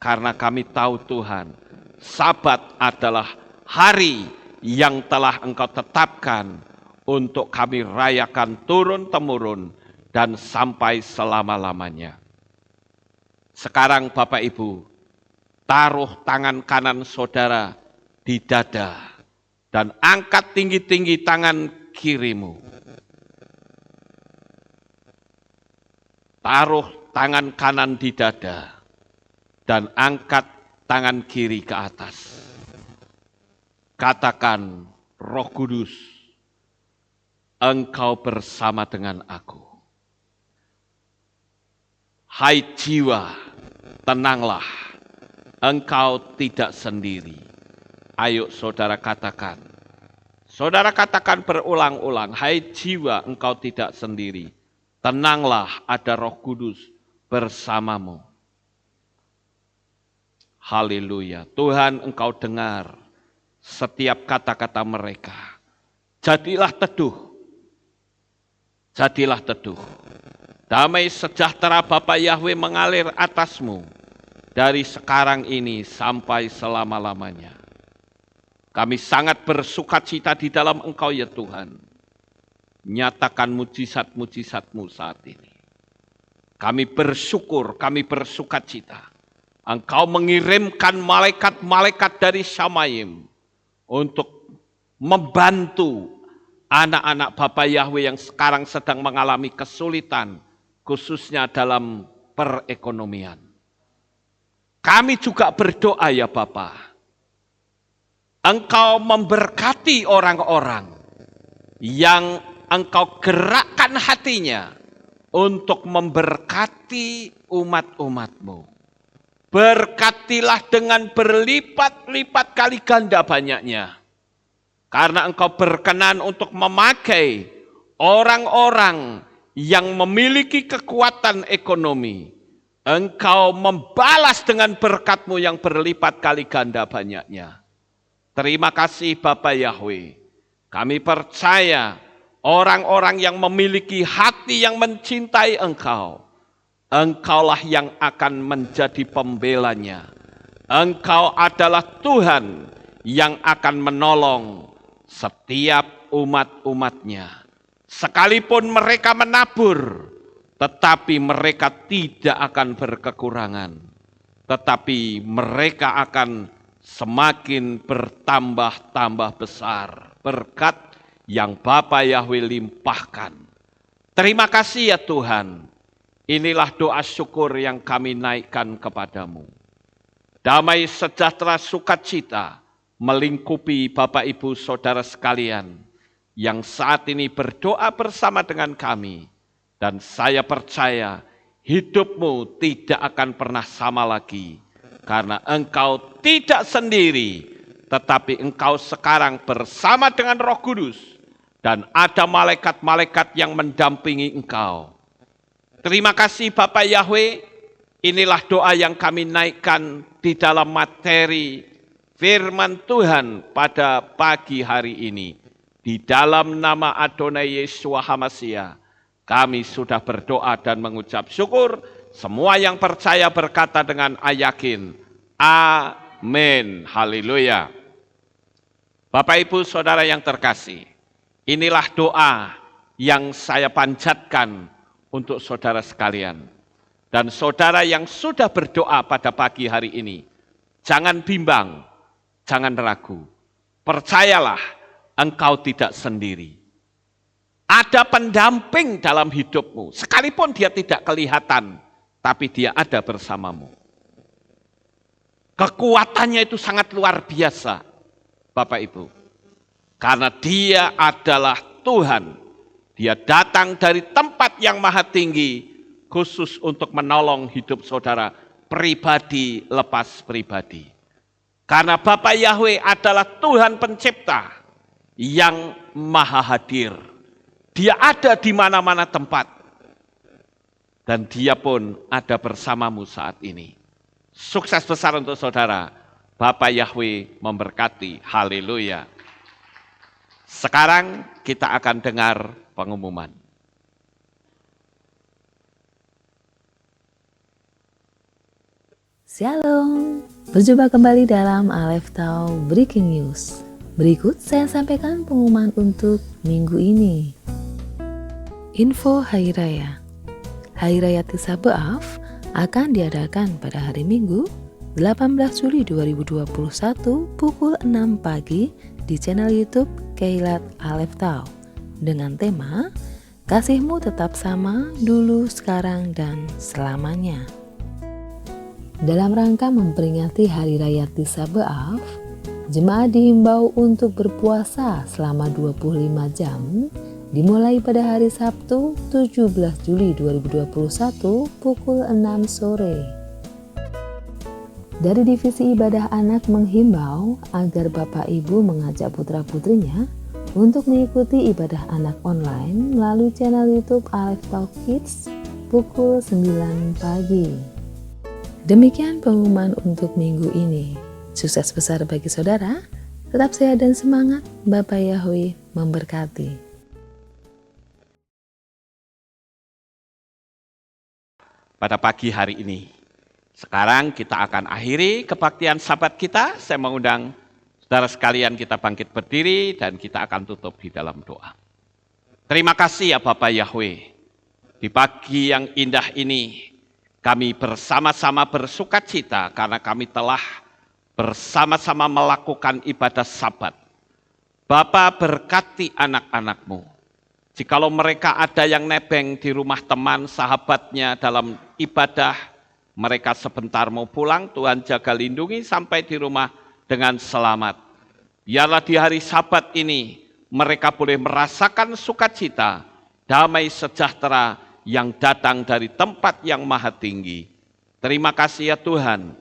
E: Karena kami tahu Tuhan, Sabat adalah hari yang telah Engkau tetapkan untuk kami rayakan turun-temurun dan sampai selama-lamanya. Sekarang Bapak Ibu, taruh tangan kanan saudara di dada dan angkat tinggi-tinggi tangan kirimu. Taruh tangan kanan di dada dan angkat tangan kiri ke atas. Katakan, Roh Kudus, Engkau bersama dengan aku. Hai jiwa, tenanglah. Engkau tidak sendiri. Ayo saudara katakan. Saudara katakan berulang-ulang. Hai jiwa, engkau tidak sendiri. Tenanglah, ada Roh Kudus bersamamu. Haleluya. Tuhan, Engkau dengar setiap kata-kata mereka. Jadilah teduh. Jadilah teduh. Damai sejahtera Bapa Yahweh mengalir atasmu. Dari sekarang ini sampai selama-lamanya. Kami sangat bersukacita di dalam Engkau ya Tuhan. Nyatakan mujizat-mujizat-Mu saat ini. kami bersyukur, kami bersukacita. Engkau mengirimkan malaikat-malaikat dari Syamayim untuk membantu anak-anak Bapa Yahweh yang sekarang sedang mengalami kesulitan, khususnya dalam perekonomian. Kami juga berdoa ya Bapa, Engkau memberkati orang-orang yang Engkau gerakkan hatinya untuk memberkati umat-umat-Mu. Berkatilah dengan berlipat-lipat kali ganda banyaknya. Karena Engkau berkenan untuk memakai orang-orang yang memiliki kekuatan ekonomi. Engkau membalas dengan berkat-Mu yang berlipat kali ganda banyaknya. Terima kasih Bapa Yahweh. Kami percaya orang-orang yang memiliki hati yang mencintai Engkau, Engkaulah yang akan menjadi pembelanya. Engkau adalah Tuhan yang akan menolong setiap umat-umat-Nya. Sekalipun mereka menabur, tetapi mereka tidak akan berkekurangan. Tetapi mereka akan semakin bertambah-tambah besar berkat yang Bapa Yahweh limpahkan. Terima kasih ya Tuhan. Inilah doa syukur yang kami naikkan kepadamu. Damai sejahtera sukacita melingkupi Bapak Ibu Saudara sekalian yang saat ini berdoa bersama dengan kami. Dan saya percaya hidupmu tidak akan pernah sama lagi. Karena engkau tidak sendiri, tetapi engkau sekarang bersama dengan Roh Kudus. Dan ada malaikat-malaikat yang mendampingi engkau. Terima kasih Bapak Yahweh, inilah doa yang kami naikkan di dalam materi firman Tuhan pada pagi hari ini. Di dalam nama Adonai Yeshua HaMashiach, kami sudah berdoa dan mengucap syukur. Semua yang percaya berkata dengan yakin, amin, haleluya. Bapak Ibu Saudara yang terkasih, inilah doa yang saya panjatkan untuk saudara sekalian. Dan saudara yang sudah berdoa pada pagi hari ini, jangan bimbang, jangan ragu. Percayalah, engkau tidak sendiri. Ada pendamping dalam hidupmu, sekalipun dia tidak kelihatan, tapi dia ada bersamamu. Kekuatannya itu sangat luar biasa, Bapak Ibu. Karena dia adalah Tuhan. Dia datang dari tempat yang maha tinggi, khusus untuk menolong hidup saudara pribadi lepas pribadi. Karena Bapa Yahweh adalah Tuhan pencipta yang maha hadir. Dia ada di mana-mana tempat. Dan dia pun ada bersamamu saat ini. Sukses besar untuk saudara. Bapa Yahweh memberkati. Haleluya. Sekarang kita akan dengar pengumuman.
F: Shalom, berjumpa kembali dalam Aleph Tau Breaking News. Berikut saya sampaikan pengumuman untuk minggu ini. Info Hari Raya. Hari Raya Tisha B'Av akan diadakan pada hari Minggu 18 Juli 2021 pukul 6 pagi di channel YouTube Keilat Aleph Tau dengan tema Kasihmu Tetap Sama Dulu, Sekarang, dan Selamanya. Dalam rangka memperingati Hari Raya Tisha B'Av, jemaat dihimbau untuk berpuasa selama 25 jam dimulai pada hari Sabtu 17 Juli 2021 pukul 6 sore. Dari Divisi Ibadah Anak menghimbau agar Bapak Ibu mengajak putra-putrinya untuk mengikuti ibadah anak online melalui channel YouTube Aleph Tau Kids pukul 9 pagi. Demikian pengumuman untuk minggu ini. Sukses besar bagi saudara, tetap sehat dan semangat, Bapak Yahweh memberkati.
E: Pada pagi hari ini, sekarang kita akan akhiri kebaktian Sabat kita. Saya mengundang saudara sekalian kita bangkit berdiri dan kita akan tutup di dalam doa. Terima kasih ya Bapak Yahweh. Di pagi yang indah ini, kami bersama-sama bersukacita karena kami telah bersama-sama melakukan ibadah Sabat. Bapa, berkati anak-anak-Mu. Jikalau mereka ada yang nebeng di rumah teman sahabatnya dalam ibadah, mereka sebentar mau pulang, Tuhan jaga lindungi sampai di rumah dengan selamat. Biarlah di hari Sabat ini mereka boleh merasakan sukacita, damai sejahtera yang datang dari tempat yang maha tinggi. Terima kasih ya Tuhan.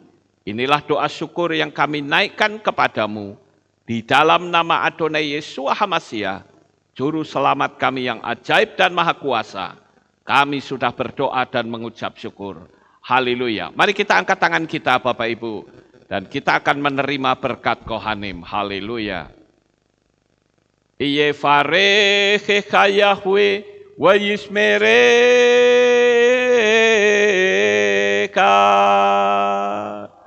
E: Inilah doa syukur yang kami naikkan kepadamu. Di dalam nama Adonai Yesus HaMasiah, Juru Selamat kami yang ajaib dan maha kuasa. Kami sudah berdoa dan mengucap syukur. Haleluya. Mari kita angkat tangan kita Bapak Ibu. Dan kita akan menerima berkat Kohanim. Haleluya. Iye farehe Yahweh. Wa yismereka.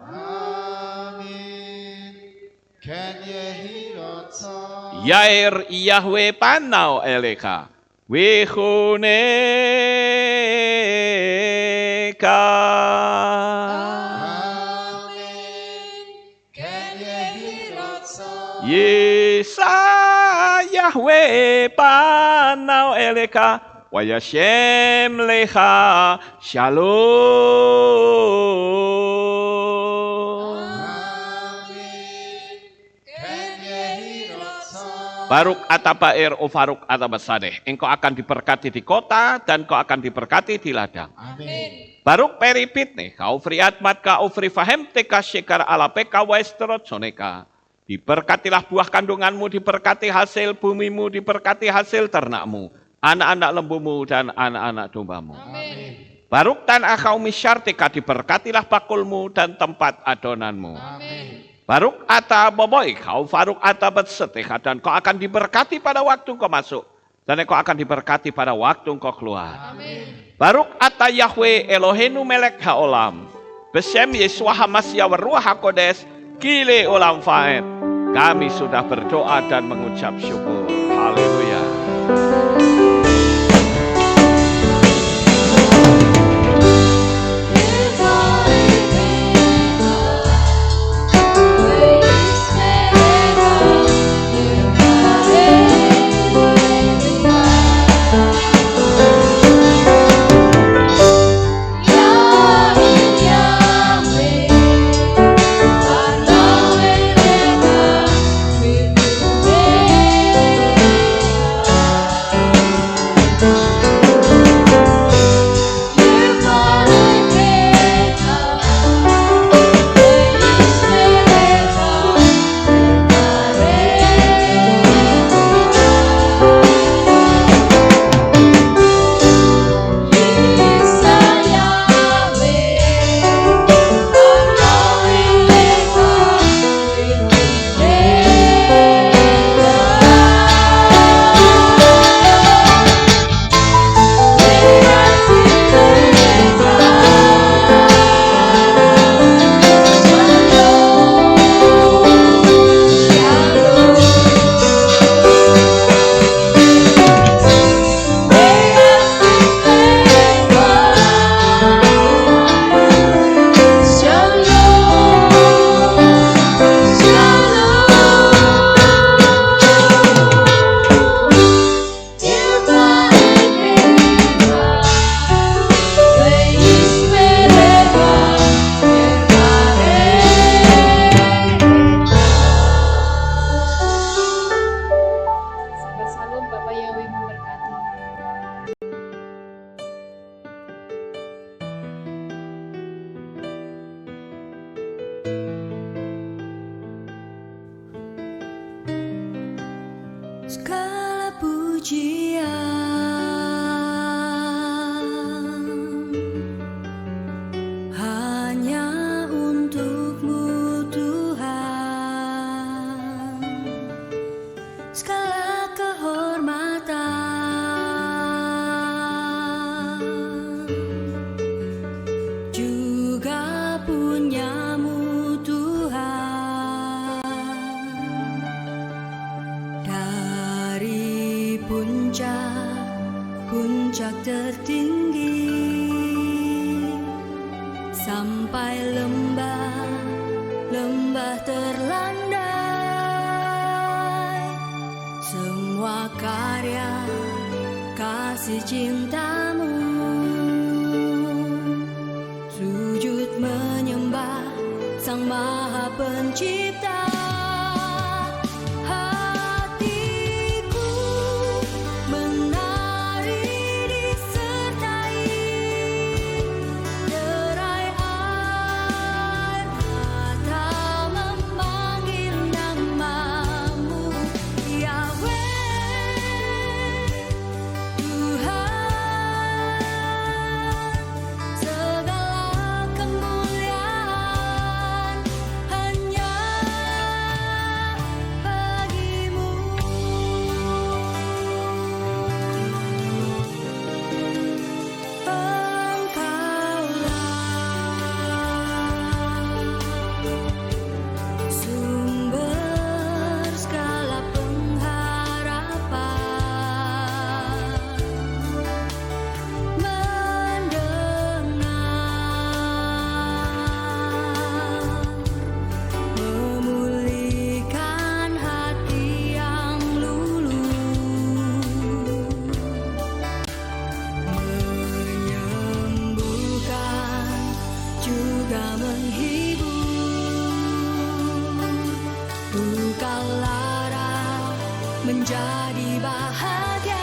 G: Amin. Ken yehirotsa.
E: Yair Yahweh panau eleka. Wehuneka.
G: Amin. Ken yehirotsa.
E: Yesa Yahweh panau eleka. Wa yashem leha shalom.
G: Amin. Ken yehirotsa.
E: Baruk atabair ufaruk atabasadeh. Engkau akan diberkati di kota dan kau akan diberkati di ladang.
G: Amin.
E: Baruk peripit nih. Kau friat mat kau fri fahem teka syekar alapeka westerot soneka. Diberkatilah buah kandunganmu, diberkati hasil bumimu, diberkati hasil ternakmu, anak-anak lembumu dan anak-anak dombamu.
G: Amin.
E: Baruk tan akau misyartika, diberkatilah bakulmu dan tempat adonanmu.
G: Amin.
E: Baruk ata boboy, kau faruk ata betseteka, dan kau akan diberkati pada waktu kau masuk, dan kau akan diberkati pada waktu kau keluar.
G: Amin.
E: Baruk ata Yahweh Elohenu melek haolam, besem Yesua HaMasiah Ruach HaKodes, kile olam faed. Kami sudah berdoa dan mengucap syukur. Haleluya.
A: Segala pujian hanya untuk-Mu Tuhan. Segala kehormatan juga punya-Mu Tuhan. Dari puncak puncak tertinggi sampai lembah terlandai. Semua karya kasih cintamu, sujud menyembah Sang Maha Pencipta. Hatiku menari disertai derai air mata memanggil namamu, Yahweh Tuhan. Segala kemuliaan hanya bagimu. Engkaulah sumber segala pengharapan, mendengar, memulihkan hati yang luluh, menyembuhkan juga menghibur. Duka lara menjadi bahagia.